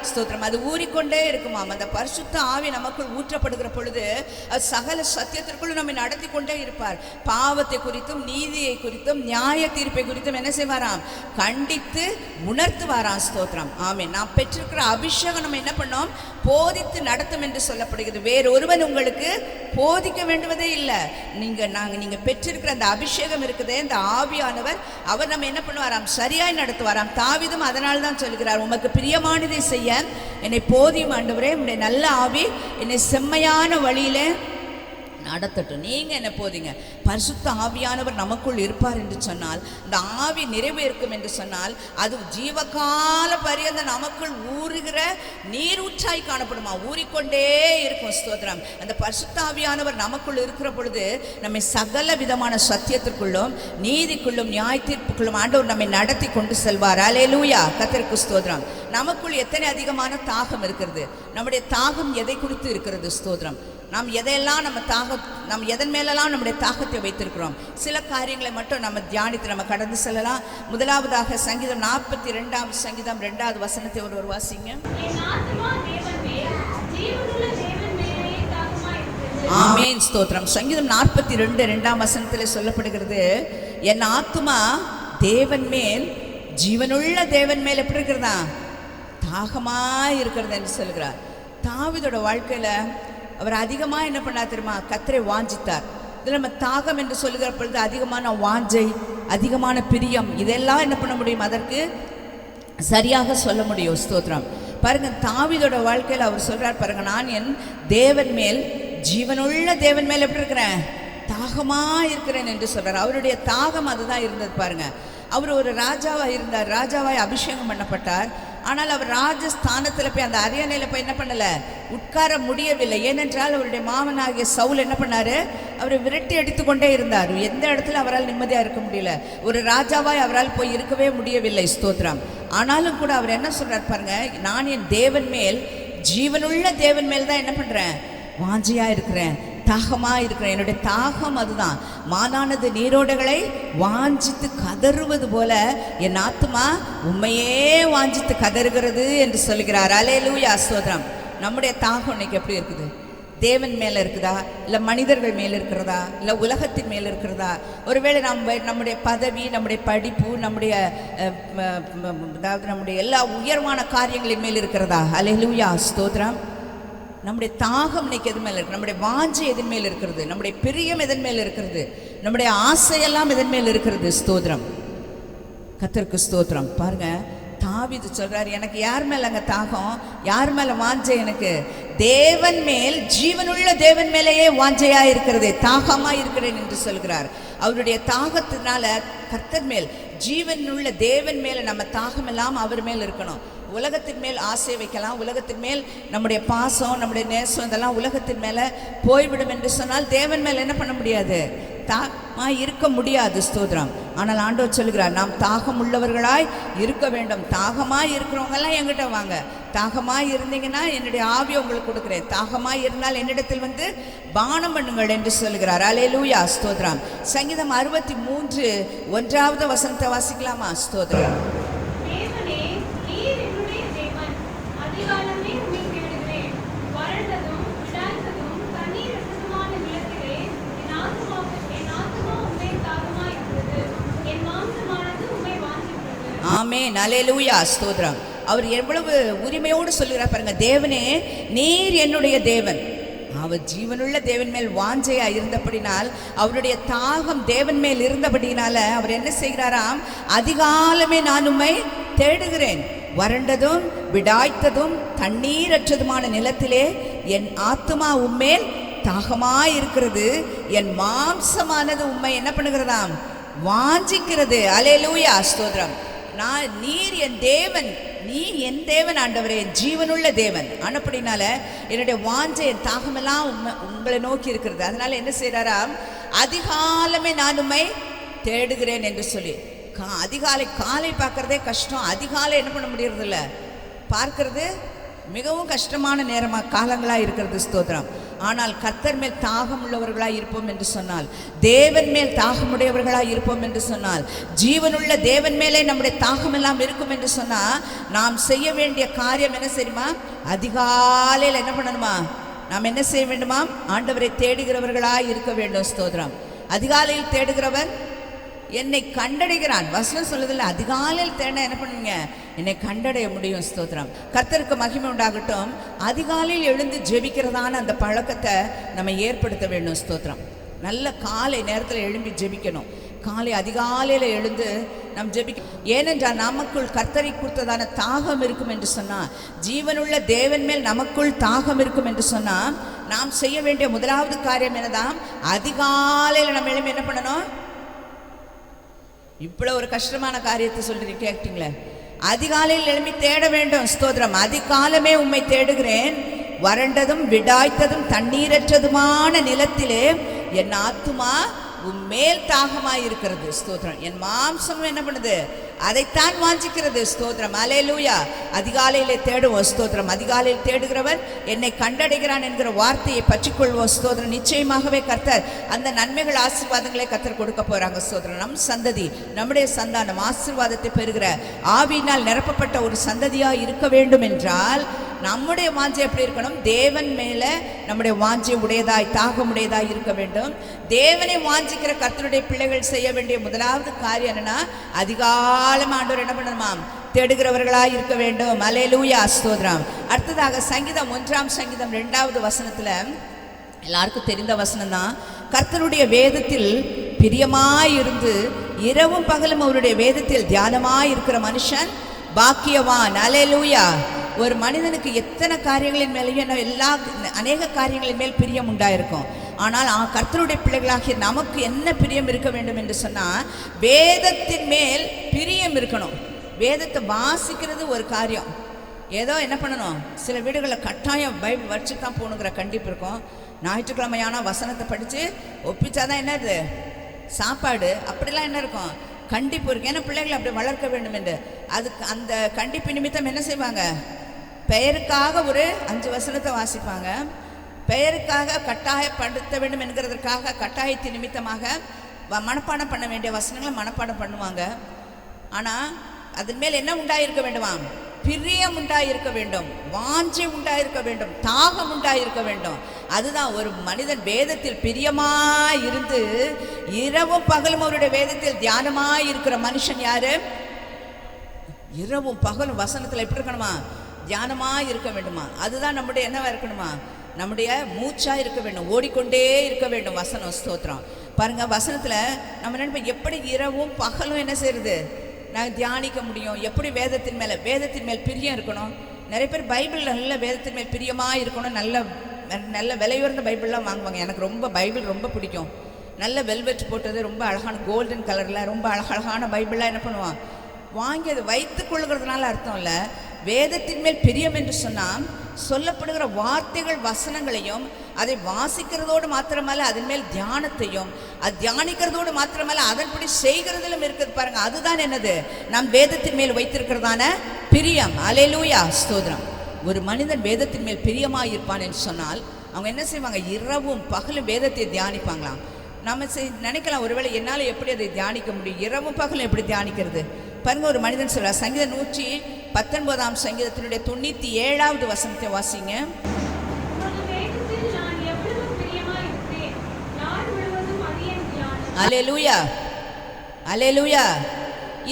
ஸ்தோத்திரம். அது ஊறிக்கொண்டே இருக்குமாம். அந்த பரிசுத்த ஆவி நமக்குள் ஊற்றப்படுகிற பொழுது அது சகல சத்தியத்திற்குள் நம்மை நடத்தி கொண்டே இருப்பார். பாவத்தை குறித்தும் நீதியை குறித்தும் நியாய தீர்ப்பை குறித்தும் என்ன செய்வாராம், கண்டித்து உணர்த்துவாராம். ஸ்தோத்திரம். ஆமென். நாம் பெற்றிருக்கிற அபிஷேகம் நம்ம என்ன பண்ணோம், போதித்து நடத்தும் என்று சொல்லப்படுகிறது. வேறொருவன் உங்களுக்கு போதிக்க வேண்டுவதே இல்லை. நீங்க பெற்றிருக்கிற அந்த அபிஷேகம் இருக்குதே, இந்த ஆவியானவர் அவர் நம்ம என்ன பண்ணுவாராம், சரியாய் நடத்துவாராம். தாவீதும் அதனால தான் சொல்கிறார், உமக்கு பிரியமானதை செய்ய என்னை போதியும் ஆண்டவரே, உம்முடைய நல்ல ஆவி என்னை செம்மையான வழியிலே நடத்தட்டும். நீங்க என்ன போதீங்க, பரிசுத்த ஆவியானவர் நமக்குள் இருப்பார் என்று சொன்னால், இந்த ஆவி நிறைவேறும் என்று சொன்னால், அது ஜீவகால பரியந்த நமக்குள் ஊறுகிற நீரூற்றாய் காணப்படுமா, ஊறிக்கொண்டே இருக்கும். ஸ்தோத்திரம். அந்த பரிசுத்த ஆவியானவர் நமக்குள் இருக்கிற பொழுது நம்மை சகல விதமான சத்தியத்திற்குள்ளும் நீதிக்குள்ளும் நியாய தீர்ப்புக்குள்ளும் ஆண்டவர் நம்மை நடத்தி கொண்டு செல்வார். அல்லேலூயா, கர்த்தருக்கு ஸ்தோத்திரம். நமக்குள் எத்தனை அதிகமான தாகம் இருக்கிறது, நம்முடைய தாகம் எதை குறித்து இருக்கிறது. ஸ்தோத்திரம். நாம் எதையெல்லாம் நம்ம எதன் மேலெல்லாம் நம்முடைய தாகத்தை வைத்திருக்கிறோம். சில காரியங்களை மட்டும் நம்ம தியானித்து நம்ம கடந்து செல்லலாம். முதலாவதாக சங்கீதம் 42 சங்கீதம் 2வது வசனத்தை ஒருவர் வாசிங்க. ஆமென், ஸ்தோத்திரம். சங்கீதம் 42 2ஆம் வசனத்தில் சொல்லப்படுகிறது, என் ஆத்துமா தேவன் மேல், ஜீவனுள்ள தேவன் மேல் எப்படி இருக்கிறதா, தாகமாய் இருக்கிறது என்று சொல்கிறார். தாவீதோட வாழ்க்கையில அவர் அதிகமாக என்ன பண்ணார் தெரியுமா, கர்த்தரை வாஞ்சித்தார். இதில் நம்ம தாகம் என்று சொல்லுகிற பொழுது அதிகமான வாஞ்சை, அதிகமான பிரியம், இதெல்லாம் என்ன பண்ண முடியும், அதற்கு சரியாக சொல்ல முடியும். ஸ்தோத்திரம். பாருங்க, தாவீதோட வாழ்க்கையில் அவர் சொல்றார் பாருங்க, நான் என் தேவன் மேல், ஜீவனுள்ள தேவன் மேல் எப்படி இருக்கிறேன், தாகமாக இருக்கிறேன் என்று சொல்றார். அவருடைய தாகம் அதுதான் இருந்தது. பாருங்க, அவர் ஒரு ராஜாவாக இருந்தார், ராஜாவாய் அபிஷேகம் பண்ணப்பட்டார். ஆனால் அவர் ராஜஸ்தானத்தில் போய் அந்த அரியணையில் போய் என்ன பண்ணலை, உட்கார முடியவில்லை. ஏனென்றால் அவருடைய மாமனாகிய சவுல் என்ன பண்ணார், அவரை விரட்டி அடித்து கொண்டே இருந்தார். எந்த இடத்துல அவரால் நிம்மதியாக இருக்க முடியல, ஒரு ராஜாவாய் அவரால் போய் இருக்கவே முடியவில்லை. ஸ்தோத்திரம். ஆனாலும் கூட அவர் என்ன சொல்கிறார் பாருங்க, நான் என் தேவன் மேல், ஜீவனுள்ள தேவன் மேல் தான் என்ன பண்ணுறேன், வாஞ்சியாக இருக்கிறேன், தாகமாக இருக்கிறேன். என்னுடைய தாகம் அதுதான். மானானது நீரோடைகளை வாஞ்சித்து கதறுவது போல என் ஆத்துமா உண்மையே வாஞ்சித்து கதறுகிறது என்று சொல்கிறார். அல்லேலூயா, ஸ்தோத்திரம். நம்முடைய தாகம் இன்னைக்கு எப்படி இருக்குது, தேவன் மேலே இருக்குதா, இல்லை மனிதர்கள் மேலே இருக்கிறதா, இல்லை உலகத்தின் மேலே இருக்கிறதா? ஒருவேளை நம்முடைய பதவி, நம்முடைய படிப்பு, நம்முடைய அதாவது நம்முடைய எல்லா உயர்வான காரியங்களின் மேல் இருக்கிறதா? அல்லேலூயா, ஸ்தோத்திரம். நம்முடைய தாகம் இன்னைக்கு எது மேலே இருக்கு, நம்முடைய வாஞ்சை எதன் மேல் இருக்கிறது, நம்முடைய பிரியம் எதன் மேல் இருக்கிறது, நம்முடைய ஆசையெல்லாம் எதன் மேல் இருக்கிறது. ஸ்தோத்திரம், கர்த்தருக்கு ஸ்தோத்திரம். பாருங்க, தாவீது சொல்றாரு, எனக்கு யார் மேல அங்கே தாகம், யார் மேல வாஞ்சை, எனக்கு தேவன் மேல், ஜீவனுள்ள தேவன் மேலேயே வாஞ்சையா இருக்கிறது, தாகமா இருக்கிறேன் என்று சொல்கிறார். அவருடைய தாகத்தினால கர்த்தர் மேல், ஜீவனுள்ள தேவன் மேல நம்ம தாகம் எல்லாம் அவர் மேல் இருக்கணும். உலகத்தின் மேல் ஆசை வைக்கலாம், உலகத்தின் மேல் நம்முடைய பாசம், நம்முடைய நேசம் இதெல்லாம் உலகத்தின் மேலே போய்விடும் என்று சொன்னால் தேவன் மேல் என்ன பண்ண முடியாது, தாகமாக இருக்க முடியாது. ஸ்தோத்திரம். ஆனால் ஆண்டவர் சொல்கிறார், நாம் தாகம் உள்ளவர்களாய் இருக்க வேண்டும். தாகமாக இருக்கிறவங்கெல்லாம் என்கிட்ட வாங்க, தாகமாக இருந்தீங்கன்னா என்னுடைய ஆவியை உங்களுக்கு கொடுக்குறேன், தாகமாக இருந்தால் என்னிடத்தில் வந்து பானம் பண்ணுங்கள் என்று சொல்கிறார். அல்லேலூயா, ஸ்தோத்திரம். சங்கீதம் 63 1வது வசனத்தை வாசிக்கலாமா? ஸ்தோத்திரம். ஆமென், அல்லேலூயா, ஸ்தோத்திரம். அவர் எவ்வளவு உரிமையோடு சொல்லுகிறார் பாருங்க, தேவனே நீர் என்னுடைய தேவன். அவர் ஜீவனுள்ள தேவன் மேல் வாஞ்சையா இருந்தபடினால், அவருடைய தாகம் தேவன் மேல் இருந்தபடினால அவர் என்ன செய்கிறாராம், அதிகாலமே நான் உம்மை தேடுகிறேன், வறண்டதும் விடாய்த்ததும் தண்ணீரற்றதுமான நிலத்திலே என் ஆத்துமா உம்மேல் தாகமாயிருக்கிறது, என் மாம்சமானது உம்மை என்ன பண்ணுகிறதாம், வாஞ்சிக்கிறது. அல்லேலூயா, ஸ்தோத்திரம். நீர் என் தேவன், நீ என் தேவன் ஆண்டவரே, ஜீவனுள்ள தேவன். ஆனப்படினால என்னுடைய வாஞ்சை, என் தாகமெல்லாம் உங்களை நோக்கி இருக்கிறது. அதனால என்ன செய்யறாராம், அதிகாலமே நான் உம்மை தேடுகிறேன் என்று சொல்லி. அதிகாலை, காலை பார்க்கறதே கஷ்டம், அதிகாலை என்ன பண்ண முடியறதில்ல, பார்க்கறது மிகவும் கஷ்டமான நேரமாக காலங்களாக இருக்கிறது. ஸ்தோத்திரம். ஆனால் கர்த்தர் மேல் தாகம் உள்ளவர்களாய் இருப்போம் என்று சொன்னால், தேவன் மேல் தாகமுடையவர்களாய் இருப்போம் என்று சொன்னால், ஜீவனுள்ள தேவன் மேலே நம்முடைய தாகம் எல்லாம் இருக்கும் என்று சொன்னால், நாம் செய்ய வேண்டிய காரியம் என்ன தெரியுமா? அதிகாலையில் என்ன பண்ணணுமா? நாம் என்ன செய்ய வேண்டுமா? ஆண்டவரை தேடுகிறவர்களாய் இருக்க வேண்டும். ஸ்தோத்திரம். அதிகாலையில் தேடுகிறவன் என்னை கண்டடைகிறான். வசனம் சொல்லுதில்ல, அதிகாலையில் தேட என்ன பண்ணுவீங்க? என்னை கண்டடைய முடியும். ஸ்தோத்திரம். கர்த்தருக்கு மகிமை உண்டாகட்டும். அதிகாலையில் எழுந்து ஜெபிக்கிறதான அந்த பழக்கத்தை நம்ம ஏற்படுத்த வேண்டும். ஸ்தோத்திரம். நல்ல காலை நேரத்தில் எழும்பி ஜெபிக்கணும். காலை அதிகாலையில் எழுந்து நம் ஜெபிக்க. ஏனென்றால் நமக்குள் கர்த்தரை குறித்ததான தாகம் இருக்கும் என்று சொன்னால், ஜீவனுள்ள தேவன் மேல் நமக்குள் தாகம் இருக்கும் என்று சொன்னால், நாம் செய்ய வேண்டிய முதலாவது காரியம் என்னதான்? அதிகாலையில் நம்ம எழும்பி என்ன பண்ணணும்? இவ்வளோ ஒரு கஷ்டமான காரியத்தை சொல்லி கேட்டீங்களே. அதிகாலையில் எழும்பி தேட வேண்டும். ஸ்தோத்திரம். அதிகாலமே உம்மை தேடுகிறேன், வறண்டதும் விடாய்த்ததும் தண்ணீரற்றதுமான நிலத்திலே என் ஆத்துமா உம்மேல் தாகமாய் இருக்கிறது. ஸ்தோத்திரம். என் மாம்சம் என்ன பண்ணுது? அதைத்தான் வாஞ்சிக்கிறது. ஸ்தோத்திரம். அல்லேலூயா. அதிகாலையிலே தேடுவோம். ஸ்தோத்திரம். அதிகாலையில் தேடுகிறவன் என்னை கண்டடைகிறான் என்கிற வார்த்தையை பற்றிக்கொள்வோம். ஸ்தோத்திரம். நிச்சயமாகவே கர்த்தர் அந்த நன்மைகள் ஆசீர்வாதங்களை கர்த்தர் கொடுக்க போறாங்க. ஸ்தோத்திரம். நம் சந்ததி, நம்முடைய சந்தானம் ஆசீர்வாதத்தை பெறுகிற ஆவியினால் நிரப்பப்பட்ட ஒரு சந்ததியா இருக்க வேண்டும் என்றால், நம்முடைய வாஞ்சை எப்படி இருக்கணும்? தேவன் மேல நம்முடைய வாஞ்சை உடையதாய், தாகமுடையதாய் இருக்க வேண்டும். தேவனை வாஞ்சிக்கிற கர்த்தருடைய பிள்ளைகள் செய்ய வேண்டிய முதலாவது காரியம் என்னன்னா, அதிகாலம் ஆண்டவர் என்ன பண்ணணுமாம்? தேடுகிறவர்களாய் இருக்க வேண்டும். அல்லேலூயா. ஸ்தோத்திரம். அடுத்ததாக சங்கீதம் 1ஆம் சங்கீதம் 2வது வசனத்துல எல்லாருக்கும் தெரிந்த வசனம் தான். கர்த்தருடைய வேதத்தில் பிரியமாயிருந்து இரவும் பகலும் அவருடைய வேதத்தில் தியானமாய் இருக்கிற மனுஷன் பாக்கியவான். அல்லேலூயா. ஒரு மனிதனுக்கு எத்தனை காரியங்களின் மேலேயும் அநேக காரியங்களின் மேல் பிரியம் உண்டாயிருக்கும். ஆனால் கர்த்தருடைய பிள்ளைகளாகிய நமக்கு என்ன பிரியம் இருக்க வேண்டும் என்று சொன்னால், வேதத்தின் மேல் பிரியம் இருக்கணும். வேதத்தை வாசிக்கிறது ஒரு காரியம். ஏதோ என்ன பண்ணணும்? சில வீடுகளில் கட்டாயம் பைபிள் வச்சு தான் போகணுங்கிற கண்டிப்பு இருக்கும். ஞாயிற்றுக்கிழமையான வசனத்தை படித்து ஒப்பிச்சாதான் என்னது சாப்பாடு, அப்படிலாம் என்ன இருக்கும்? கண்டிப்பு இருக்கு. ஏன்னா பிள்ளைகளை அப்படி வளர்க்க வேண்டும் என்று. அதுக்கு அந்த கண்டிப்பு நிமித்தம் என்ன செய்வாங்க? பெயருக்காக ஒரு 5 வசனத்தை வாசிப்பாங்க. பெயருக்காக கட்டாயப்படுத்த வேண்டும் என்கிறதற்காக கட்டாயத்தின் நிமித்தமாக மனப்பாடம் பண்ண வேண்டிய வசனங்களை மனப்பாடம் பண்ணுவாங்க. ஆனால் அதன் மேல் என்ன உண்டாயிருக்க வேண்டுமா? பிரியம் உண்டாயிருக்க வேண்டும், வாஞ்சை உண்டாயிருக்க வேண்டும், தாகம் உண்டாயிருக்க வேண்டும். அதுதான் ஒரு மனிதன் வேதத்தில் பிரியமாயிருந்து இரவும் பகலும் அவருடைய வேதத்தில் தியானமாய் இருக்கிற மனுஷன் யாரு? இரவும் பகலும் வசனத்தில் எப்படி இருக்கணுமா? தியானமாய் இருக்க வேண்டுமா? அதுதான் நம்முடைய என்னவா இருக்கணுமா? நம்முடைய மூச்சா இருக்க வேண்டும், ஓடிக்கொண்டே இருக்க வேண்டும் வசனம். ஸ்தோத்திரம். பாருங்க, வசனத்துல நம்ம நினைப்போம், எப்படி இரவும் பகலும் என்ன செய்யறது? நாங்கள் தியானிக்க முடியும். எப்படி வேதத்தின் மேல் பிரியம் இருக்கணும். நிறைய பேர் பைபிள் நல்ல வேதத்தின் மேல் பிரியமாக இருக்கணும். நல்ல விலையுயர்ந்த பைபிள்லாம் வாங்குவாங்க. எனக்கு ரொம்ப பைபிள் ரொம்ப பிடிக்கும். நல்ல வெல்வெட் போட்டது, ரொம்ப அழகான கோல்டன் கலரில் ரொம்ப அழகான பைபிளாக என்ன பண்ணுவான்? வாங்கி அதை வைத்து கொள்கிறதுனால அர்த்தம் இல்லை. வேதத்தின் மேல் பிரியம் என்று சொன்னால், சொல்லப்படுகிற வார்த்தைகள் வசனங்களையும் அதை வாசிக்கிறதோடு மாத்திரமல்ல, அதன் மேல் தியானத்தையும், அது தியானிக்கிறதோடு மாத்திரமல்ல அதன்படி செய்கிறதிலும் இருக்கிறது. பாருங்க, அதுதான் என்னது? நம் வேதத்தின் மேல் வைத்திருக்கிறதான பிரியம். அல்லேலூயா. ஸ்தோத்திரம். ஒரு மனிதன் வேதத்தின் மேல் பிரியமாக இருப்பான் என்று சொன்னால், அவங்க என்ன செய்வாங்க? இரவும் பகலும் வேதத்தை தியானிப்பாங்களாம். நம்ம நினைக்கலாம், ஒருவேளை என்னால் எப்படி அதை தியானிக்க முடியும்? இரவும் பகலும் எப்படி தியானிக்கிறது? பாருங்க, ஒரு மனிதன் சொல்றார். சங்கீதம் 119ஆம் சங்கீதத்தினுடைய 97வது வசனத்தை வாசிங்க. அல்லேலூயா. அல்லேலூயா.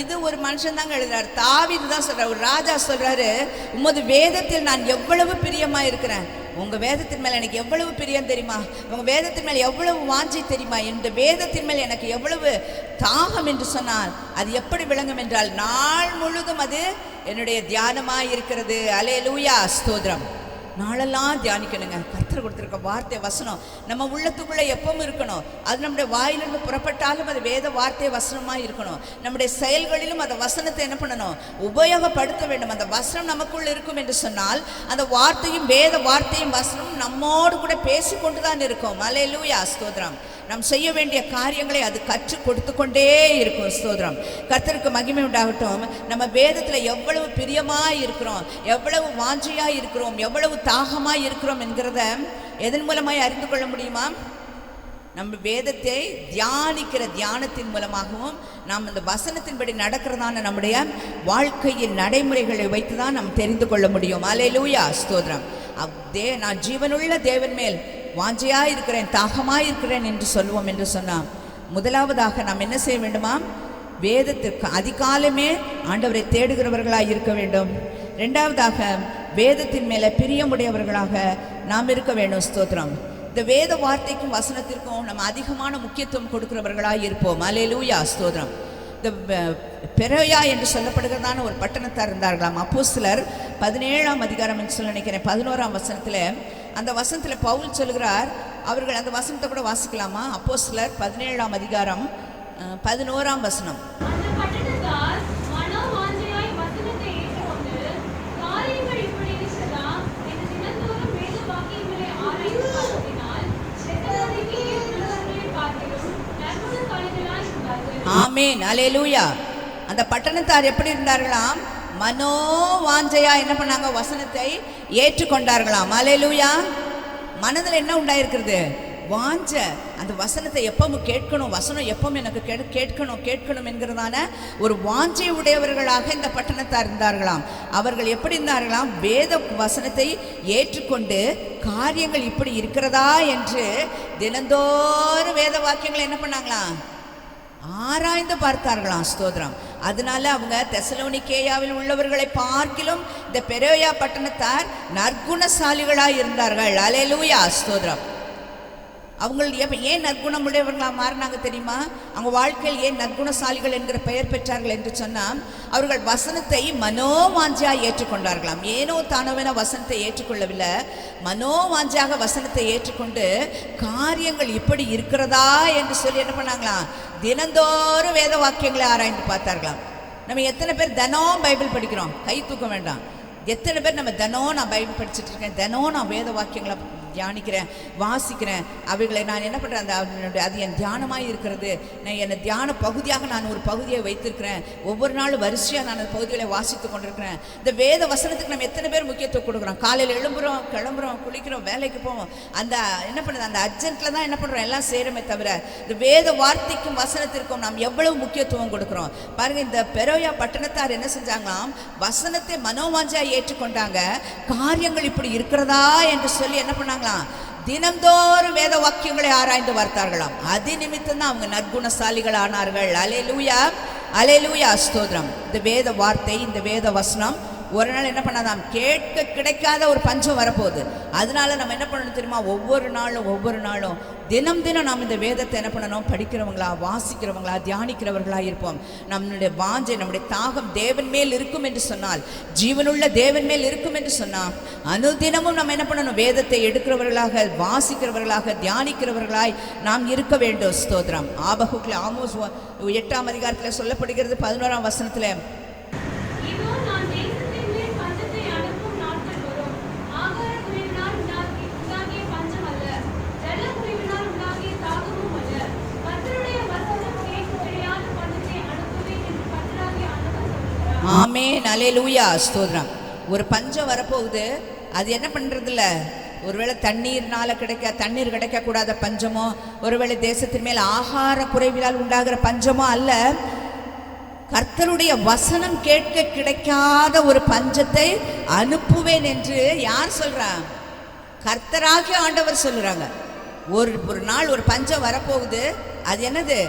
இது ஒரு மனுஷன் தாங்க எழுதுறாரு. தாவீது தான் சொல்றாரு. ஒரு ராஜா சொல்றாரு, உமது வேதத்தில் நான் எவ்வளவு பிரியமா இருக்கிறேன். உங்க வேதத்தின் மேல் எனக்கு எவ்வளவு பிரியம் தெரியுமா? உங்க வேதத்தின் மேல் எவ்வளவு வாஞ்சை தெரியுமா? இந்த வேதத்தின் மேல் எனக்கு எவ்வளவு தாகம் என்று சொன்னால், அது எப்படி விளங்கும் என்றால், நாள் முழுதும் அது என்னுடைய தியானமாய் இருக்கிறது. அல்லேலூயா. ஸ்தோத்திரம். நாளெல்லாம் தியானிக்கணுங்க. கர்த்தர் கொடுத்துருக்க வார்த்தை வசனம் நம்ம உள்ளத்துக்குள்ளே எப்பவும் இருக்கணும். அது நம்முடைய வாயிலிருந்து புறப்பட்டாலும் அது வேத வார்த்தை வசனமாக இருக்கணும். நம்முடைய செயல்களிலும் அந்த வசனத்தை என்ன பண்ணணும்? உபயோகப்படுத்த வேண்டும். அந்த வசனம் நமக்குள்ள இருக்கும் என்று சொன்னால், அந்த வார்த்தையும் வேத வார்த்தையும் வசனம் நம்மோடு கூட பேசிக்கொண்டு தான் இருக்கும். அல்லேலூயா. ஸ்தோத்திரம். நாம் செய்ய வேண்டிய காரியங்களை அது கற்றுக் கொடுத்து கொண்டே இருக்கும். ஸ்தோத்திரம். கர்த்தருக்கு மகிமை உண்டாகட்டும். நம்ம வேதத்தில் எவ்வளவு பிரியமாய் இருக்கிறோம், எவ்வளவு வாஞ்சையாய் இருக்கிறோம், எவ்வளவு தாகமாய் இருக்கிறோம் என்கிறத எதன் மூலமாய் அறிந்து கொள்ள முடியுமா? நம்ம வேதத்தை தியானிக்கிற தியானத்தின் மூலமாகவும் நாம் அந்த வசனத்தின்படி நடக்கிறதான நம்முடைய வாழ்க்கையின் நடைமுறைகளை வைத்து தான் நாம் தெரிந்து கொள்ள முடியும். அல்லேலூயா, ஸ்தோத்திரம். நான் ஜீவனுள்ள தேவன் மேல் வாஞ்சையாக இருக்கிறேன், தாகமாக இருக்கிறேன் என்று சொல்வோம் என்று சொன்னால், முதலாவதாக நாம் என்ன செய்ய வேண்டுமா? வேதத்திற்கு அதிகாலமே ஆண்டவரை தேடுகிறவர்களாக இருக்க வேண்டும். ரெண்டாவதாக வேதத்தின் மேலே பிரியமுடையவர்களாக நாம் இருக்க வேண்டும். ஸ்தோத்திரம். இந்த வேத வார்த்தைக்கும் வசனத்திற்கும் நம்ம அதிகமான முக்கியத்துவம் கொடுக்கிறவர்களாக இருப்போம். அல்லேலூயா, ஸ்தோத்திரம். இந்த பெரோயா என்று சொல்லப்படுகிறதான ஒரு பட்டணத்தார் இருந்தார்களாம். அப்போஸ்தலர் 17ஆம் அதிகாரம் என்று சொல்ல நினைக்கிறேன், 11ஆம் வசனத்தில். அந்த வசனத்தில் பவுல் சொல்கிறார், அவர்கள் அந்த வசனத்தை கூட வாசிக்கலாமா? அப்போஸ்தலர் 17ஆம் அதிகாரம் 11ஆம் வசனம். ஆமேன், அல்லேலூயா. அந்த பட்டணத்தார் எப்படி இருந்தார்களாம்? மனோ வாஞ்சையா என்ன பண்ணாங்க? வசனத்தை ஏற்றுக்கொண்டார்களாம். அல்லேலூயா. மனதில் என்ன உண்டாயிருக்கிறது? வாஞ்ச. அந்த வசனத்தை எப்பவும் கேட்கணும், வசனம் எப்பவும் எனக்கு கேட்கணும் என்கிறதான ஒரு வாஞ்சை உடையவர்களாக இந்த பட்டணத்தார் இருந்தார்களாம். அவர்கள் எப்படி இருந்தார்களாம்? வேத வசனத்தை ஏற்றுக்கொண்டு காரியங்கள் இப்படி இருக்கிறதா என்று தினந்தோறும் வேத வாக்கியங்களை என்ன பண்ணாங்களாம்? ஆராய்ந்து பார்த்தார்களாம். ஸ்தோத்திரம். அதனால அவங்க தெசலோனிக்கேயாவில் உள்ளவர்களை பார்க்கிலும் இந்த பெரோயா பட்டணத்தார் நற்குணசாலிகளாய் இருந்தார்கள். அல்லேலூயா, ஸ்தோத்திரம். அவங்க ஏன் நற்குணம் உடையவர்களாக மாறினாங்க தெரியுமா? அவங்க வாழ்க்கையில் ஏன் நற்குணசாலிகள் என்கிற பெயர் பெற்றார்கள் என்று சொன்னால், அவர்கள் வசனத்தை மனோவாஞ்சியாக ஏற்றுக்கொண்டார்களாம். ஏனோ தானோவென வசனத்தை ஏற்றுக்கொள்ளவில்லை, மனோவாஞ்சியாக வசனத்தை ஏற்றுக்கொண்டு காரியங்கள் இப்படி இருக்கிறதா என்று சொல்லி என்ன பண்ணாங்களாம்? தினந்தோறும் வேத வாக்கியங்களை ஆராய்ந்து பார்த்தார்களாம். நம்ம எத்தனை பேர் தினம் பைபிள் படிக்கிறோம்? கை தூக்க வேண்டாம். எத்தனை பேர் நம்ம தினம் நான் பைபிள் படிச்சுட்டு இருக்கேன், தினம் நான் வேத வாக்கியங்களை தியானிக்கிறேன், வாசிக்கிறேன், அவைகளை நான் என்ன பண்ணுறேன்? அது என் தியானமாக இருக்கிறது. நான் என்னை தியான பகுதியாக நான் ஒரு பகுதியை வைத்திருக்கிறேன். ஒவ்வொரு நாளும் வரிசையாக நான் அந்த பகுதிகளை வாசித்து கொண்டிருக்கிறேன். இந்த வேத வசனத்துக்கு நம்ம எத்தனை பேர் முக்கியத்துவம் கொடுக்குறோம்? காலையில் எழும்புறோம், கிளம்புறோம், குளிக்கிறோம், வேலைக்கு போவோம். அந்த என்ன பண்ணுறது? அந்த அர்ஜென்ட்டில் தான் என்ன பண்ணுறோம்? எல்லாம் செய்கிறோமே தவிர இந்த வேத வார்த்தைக்கும் வசனத்திற்கும் நாம் எவ்வளவு முக்கியத்துவம் கொடுக்குறோம் பாருங்கள். இந்த பெரோயா பட்டணத்தார் என்ன செஞ்சாங்களாம்? வசனத்தை மனோவாஞ்சியாக ஏற்றுக்கொண்டாங்க. காரியங்கள் இப்படி இருக்கிறதா என்று சொல்லி என்ன பண்ணாங்க? தினந்தோறும் வேத வாக்கியங்களை ஆராய்ந்து பார்த்தார்களாம். அது நிமித்தம் தான் அவங்க நற்குணசாலிகள் ஆனார்கள். அல்லேலூயா, அல்லேலூயா, ஸ்தோத்திரம். இந்த வேத வார்த்தை, இந்த வேத வசனம் ஒரு நாள் என்ன பண்ணாதாம்? கேட்க கிடைக்காத ஒரு பஞ்சம் வரப்போகுது. அதனால நம்ம என்ன பண்ணணும் தெரியுமா? ஒவ்வொரு நாளும் தினம் நாம் இந்த வேதத்தை என்ன பண்ணணும்? படிக்கிறவங்களா, வாசிக்கிறவங்களா, தியானிக்கிறவர்களா இருப்போம். நம்மளுடைய வாஞ்சை, நம்முடைய தாகம் தேவன் மேல் இருக்கும் என்று சொன்னால், ஜீவனுள்ள தேவன் மேல் இருக்கும் என்று சொன்னால், அனுதினமும் நம்ம என்ன பண்ணணும்? வேதத்தை எடுக்கிறவர்களாக, வாசிக்கிறவர்களாக, தியானிக்கிறவர்களாய் நாம் இருக்க வேண்டும். ஸ்தோத்திரம். ஆபகுக்கில் ஆமோஸ் 8ஆம் அதிகாரத்தில் சொல்லப்படுகிறது 11ஆம் வசனத்தில், ஆமென், அல்லேலூயா, ஸ்தோத்திரம். ஒரு பஞ்சம் வரப்போகுது. அது என்ன பண்ணுறதில்ல, ஒருவேளை தண்ணீர் கிடைக்கக்கூடாத பஞ்சமோ, ஒருவேளை தேசத்தின் மேல் ஆகார குறைவினால் உண்டாகிற பஞ்சமோ அல்ல. கர்த்தருடைய வசனம் கேட்க கிடைக்காத ஒரு பஞ்சத்தை அனுப்புவேன் என்று யார் சொல்றா? கர்த்தராகிய ஆண்டவர் சொல்லுறாங்க. ஒரு நாள் ஒரு பஞ்சம் வரப்போகுது. அது என்னது?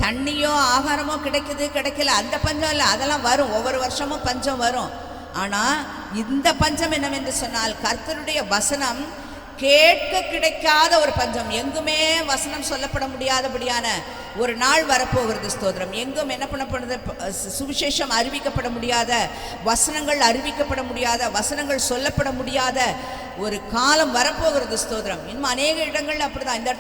தண்ணியோ ஆகாரமோ கிடைக்கல, அந்த பஞ்சம் இல்லை. அதெல்லாம் வரும், ஒவ்வொரு வருஷமும் பஞ்சம் வரும். ஆனால் இந்த பஞ்சம் என்னவென்று சொன்னால், கர்த்தருடைய வசனம் கேட்க கிடைக்காத ஒரு பஞ்சம். எங்குமே வசனம் சொல்லப்பட முடியாதபடியான ஒரு நாள் வரப்போகிறது. ஸ்தோத்திரம். எங்கும் என்ன பண்ணப்படுது? சுவிசேஷம் அறிவிக்கப்பட முடியாத, வசனங்கள் அறிவிக்கப்பட முடியாத, வசனங்கள் சொல்லப்பட முடியாத ஒரு காலம் வரப்போகிறது. ஸ்தோத்திரம். இன்னும் அநேக இடங்கள்ல அப்படிதான். இந்த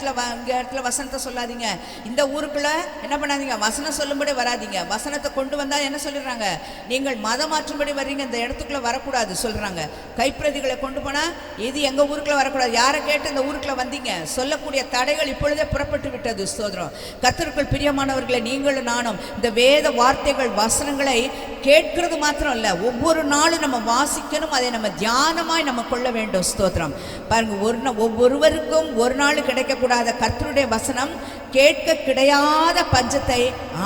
இடத்துல வசனத்தை சொல்லாதீங்க, இந்த ஊருக்குள்ள என்ன பண்ணாதீங்க, வசனம் சொல்லும்படி வராதிங்க. வசனத்தை கொண்டு வந்தா என்ன சொல்லிடுறாங்க? நீங்கள் மதம் மாற்றும்படி வர்றீங்க, இந்த இடத்துக்குள்ள வரக்கூடாது சொல்றாங்க. கைப்பிரதிகளை கொண்டு போனா இது எங்க ஊருக்குள்ள வரக்கூடாது. யாரை கேட்டு இந்த ஊருக்குள்ள வந்தீங்க? சொல்லக்கூடிய தடைகள் இப்பொழுதே புறப்பட்டு விட்டது. ஸ்தோத்திரம். கர்த்தருக்குள் பிரியமானவர்களை, நீங்களும் நானும் இந்த வேத வார்த்தைகள் வசனங்களை கேட்கிறது மாத்திரம் இல்ல, ஒவ்வொரு நாளும் நம்ம வாசிக்கணும், அதை நம்ம தியானமாய் நம்ம கொள்ள வேண்டும். ஸ்தோத்திரம். பாருங்க, ஒவ்வொருவருக்கும் ஒரு நாள் கிடைக்கக்கூடாத கர்த்தருடைய வசனம் கேட்க கிடையாத பஞ்சத்தை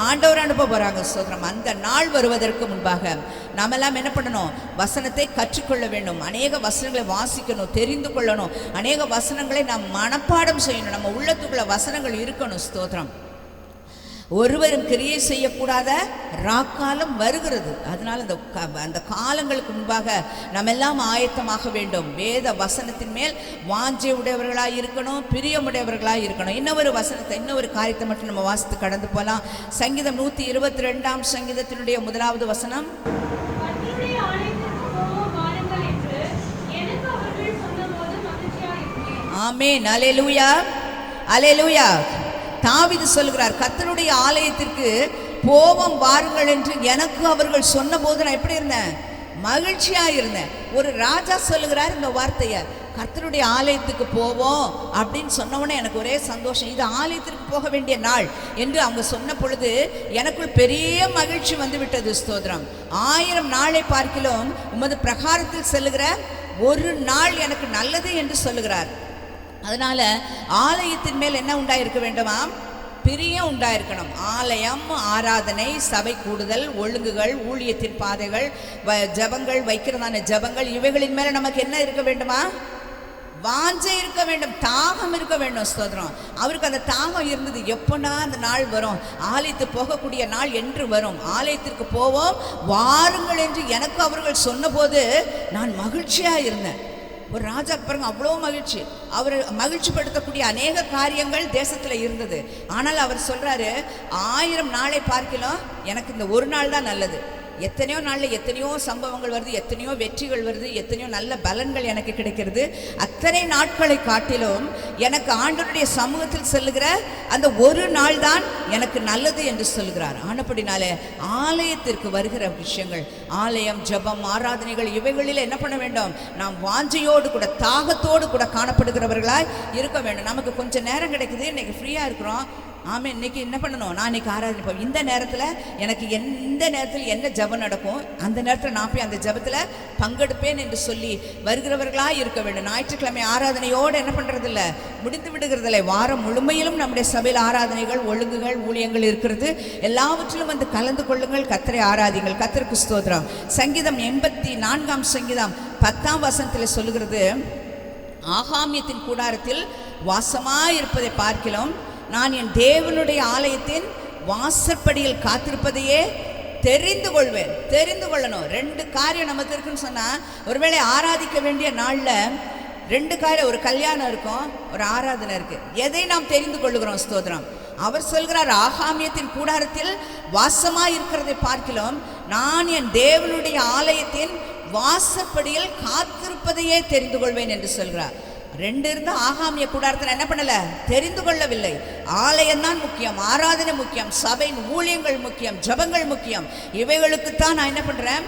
ஆண்டவர் அனுப்ப போறாங்க. ஸ்தோத்திரம். அந்த நாள் வருவதற்கு முன்பாக நாமெல்லாம் என்ன பண்ணணும்? வசனத்தை கற்றுக்கொள்ள வேண்டும். அநேக வசனங்களை வாசிக்கணும், தெரிந்து கொள்ளணும். அநேக வசனங்களை நாம் மனப்பாடம் செய்யணும். நம்ம உள்ளத்துக்குள்ள வசனங்கள் இருக்கணும். ஸ்தோத்திரம். ஒருவரும் கிரியை செய்யக்கூடாத ராக்காலம் வருகிறது. அதனால் அந்த காலங்களுக்கு முன்பாக நம்ம எல்லாம் ஆயத்தமாக வேண்டும். வேத வசனத்தின் மேல் வாஞ்சை உடையவர்களாக இருக்கணும், பிரியமுடையவர்களாக இருக்கணும். இன்னொரு வசனத்தை, இன்னொரு காரியத்தை மட்டும் நம்ம வாசித்து கடந்து போகலாம். சங்கீதம் 122 சங்கீதத்தினுடைய 1வது வசனம். ஆமென். அல்லேலூயா, அல்லேலூயா. தாவீது சொல்கிறார், கர்த்தருடைய ஆலயத்திற்கு போவோம் வாருங்கள் என்று எனக்கு அவர்கள் சொன்ன போது நான் எப்படி இருந்தேன்? மகிழ்ச்சியா இருந்தேன். ஒரு ராஜா சொல்லுகிறார் இந்த வார்த்தையை, கர்த்தருடைய ஆலயத்துக்கு போவோம் அப்படின்னு சொன்னவொடனே எனக்கு ஒரே சந்தோஷம். இது ஆலயத்திற்கு போக வேண்டிய நாள் என்று அவங்க சொன்ன பொழுது எனக்குள் பெரிய மகிழ்ச்சி வந்து விட்டது. ஸ்தோத்திரம். 1000 நாளை பார்க்கிலும் உமது பிரகாரத்தில் செல்லுகிற ஒரு நாள் எனக்கு நல்லது என்று சொல்லுகிறார். அதனால ஆலயத்தின் மேல் என்ன உண்டாயிருக்க வேண்டுமா? பிரியம் உண்டாயிருக்கணும். ஆலயம், ஆராதனை, சபை கூடுதல், ஒழுங்குகள், ஊழியத்தின் பாதைகள், ஜபங்கள், வைக்கிறதான ஜபங்கள், இவைகளின் மேல நமக்கு என்ன இருக்க வேண்டுமா? வாஞ்சை இருக்க வேண்டும், தாகம் இருக்க வேண்டும். ஸ்தோத்திரம். அவருக்கு அந்த தாகம் இருந்தது. எப்போனா அந்த நாள் வரும், ஆலயத்துக்கு போகக்கூடிய நாள் என்று வரும். ஆலயத்திற்கு போவோம் வாருங்கள் என்று எனக்கு அவர்கள் சொன்னபோது நான் மகிழ்ச்சியா இருந்தேன். ஒரு ராஜா பாருங்க, அவ்வளோ மகிழ்ச்சி. அவர் மகிழ்ச்சி படுத்தக்கூடிய அநேக காரியங்கள் தேசத்தில் இருந்தது. ஆனால் அவர் சொல்றாரு, 1000 நாளை பார்க்கலாம் எனக்கு இந்த ஒரு நாள் தான் நல்லது. எத்தனையோ நாளில் எத்தனையோ சம்பவங்கள் வருது, எத்தனையோ வெற்றிகள் வருது, எத்தனையோ நல்ல பலன்கள் எனக்கு கிடைக்கிறது. அத்தனை நாட்களை காட்டிலும் எனக்கு ஆண்டவருடைய சமூகத்தில் செல்லுகிற அந்த ஒரு நாள் தான் எனக்கு நல்லது என்று சொல்கிறார். ஆனப்படினாலே ஆலயத்திற்கு வருகிற விஷயங்கள், ஆலயம், ஜபம், ஆராதனைகள், இவைகளில் என்ன பண்ண வேண்டும்? நாம் வாஞ்சையோடு கூட தாகத்தோடு கூட காணப்படுகிறவர்களாய் இருக்க வேண்டும். நமக்கு கொஞ்சம் நேரம் கிடைக்குது, இன்னைக்கு ஃப்ரீயாக இருக்கிறோம். ஆமாம், இன்னைக்கு என்ன பண்ணணும்? நான் இன்னைக்கு ஆராதனை, இந்த நேரத்தில் எனக்கு எந்த நேரத்தில் என்ன ஜபம் நடக்கும், அந்த நேரத்தில் நான் போய் அந்த ஜபத்தில் பங்கெடுப்பேன் என்று சொல்லி வருகிறவர்களாக இருக்க வேண்டும். ஞாயிற்றுக்கிழமை ஆராதனையோடு என்ன பண்ணுறதில்ல, முடிந்து விடுகிறதில்லை. வாரம் முழுமையிலும் நம்முடைய சபையில் ஆராதனைகள், ஒழுங்குகள், ஊழியங்கள் இருக்கிறது. எல்லாவற்றிலும் வந்து கலந்து கொள்ளுங்கள், கர்த்தரை ஆராதிங்கள். கர்த்தருக்கு ஸ்தோத்திரம். சங்கீதம் 84 சங்கீதம் 10 வசனத்தில் சொல்லுகிறது, ஆகாமியத்தின் கூடாரத்தில் வாசமாயிருப்பதை பார்க்கிலும் நான் என் தேவனுடைய ஆலயத்தின் வாசற்படியில் காத்திருப்பதையே தெரிந்து கொள்வேன். தெரிந்து கொள்ளணும். 2 காரியம் நமக்கு இருக்குன்னு சொன்னால், ஒருவேளை ஆராதிக்க வேண்டிய நாளில் 2 காரியம், ஒரு கல்யாணம் இருக்கும், ஒரு ஆராதனை இருக்குது. எதை நாம் தெரிந்து கொள்ளுகிறோம்? ஸ்தோத்திரம். அவர் சொல்கிறார், ஆகாமியத்தின் கூடாரத்தில் வாசமாக இருக்கிறதை பார்க்கிலும் நான் என் தேவனுடைய ஆலயத்தின் வாசற்படியில் காத்திருப்பதையே தெரிந்து கொள்வேன் என்று சொல்கிறார். 2 இருந்து ஆகாமிய கூடாரத்தில் என்ன பண்ணல? தெரிந்து கொள்ளவில்லை. ஆலயம்தான் முக்கியம், ஆராதனை முக்கியம், சபையின் ஊழியங்கள் முக்கியம், ஜபங்கள் முக்கியம். இவைகளுக்குத்தான் நான் என்ன பண்றேன்?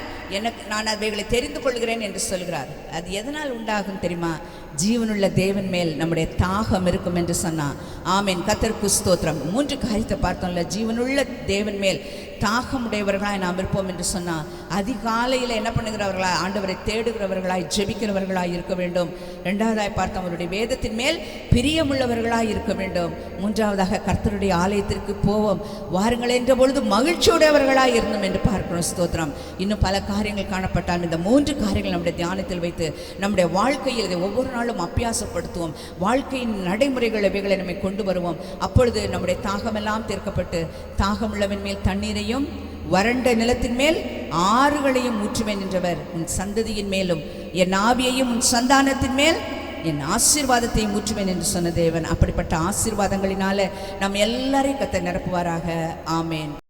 நான் அவைகளை தெரிந்து கொள்கிறேன் என்று சொல்கிறார். அது எதனால் உண்டாகும் தெரியுமா? ஜீவனுள்ள தேவன் மேல் நம்முடைய தாகம் இருக்கும் என்று சொன்னான். ஆமேன். கர்த்தருக்கு ஸ்தோத்திரம். 3 காரியத்தை பார்த்தோம்ல. ஜீவனுள்ள தேவன் மேல் தாகம் உடையவர்களாய் நாம் இருப்போம் என்று சொன்னால், அதிகாலையில் என்ன பண்ணுகிறவர்களாய்? ஆண்டவரை தேடுகிறவர்களாய், ஜெபிக்கிறவர்களாய் இருக்க வேண்டும். 2வதாய் பார்த்தோம், அவருடைய வேதத்தின் மேல் பிரியமுள்ளவர்களாய் இருக்க வேண்டும். 3வதாக கர்த்தருடைய ஆலயத்திற்கு போவோம் வாருங்கள் என்ற பொழுது மகிழ்ச்சியுடையவர்களாய் இருந்தோம் என்று பார்க்கணும். ஸ்தோத்திரம். இன்னும் பல காரியங்கள் காணப்பட்டால் இந்த 3 காரியங்கள் நம்முடைய தியானத்தில் வைத்து நம்முடைய வாழ்க்கையில் இதை ஒவ்வொரு நாளும் அபியாசப்படுத்துவோம். வாழ்க்கையின் நடைமுறைகள் இவைகளை நம்மை கொண்டு வருவோம். அப்பொழுது நம்முடைய தாகமெல்லாம் தீர்க்கப்பட்டு, தாகமுள்ளவன் மேல் தண்ணீரையும் வறண்ட நிலத்தின் மேல் ஆறுகளையும் ஊற்றுவேன் என்றவர், உன் சந்ததியின் மேலும் என் ஆவியையும் உன் சந்தானத்தின் மேல் என் ஆசீர்வாதத்தையும் ஊற்றுவேன் என்று சொன்ன தேவன் அப்படிப்பட்ட ஆசீர்வாதங்களினால நம்ம எல்லாரையும் கர்த்தர் நிரப்புவாராக. ஆமேன்.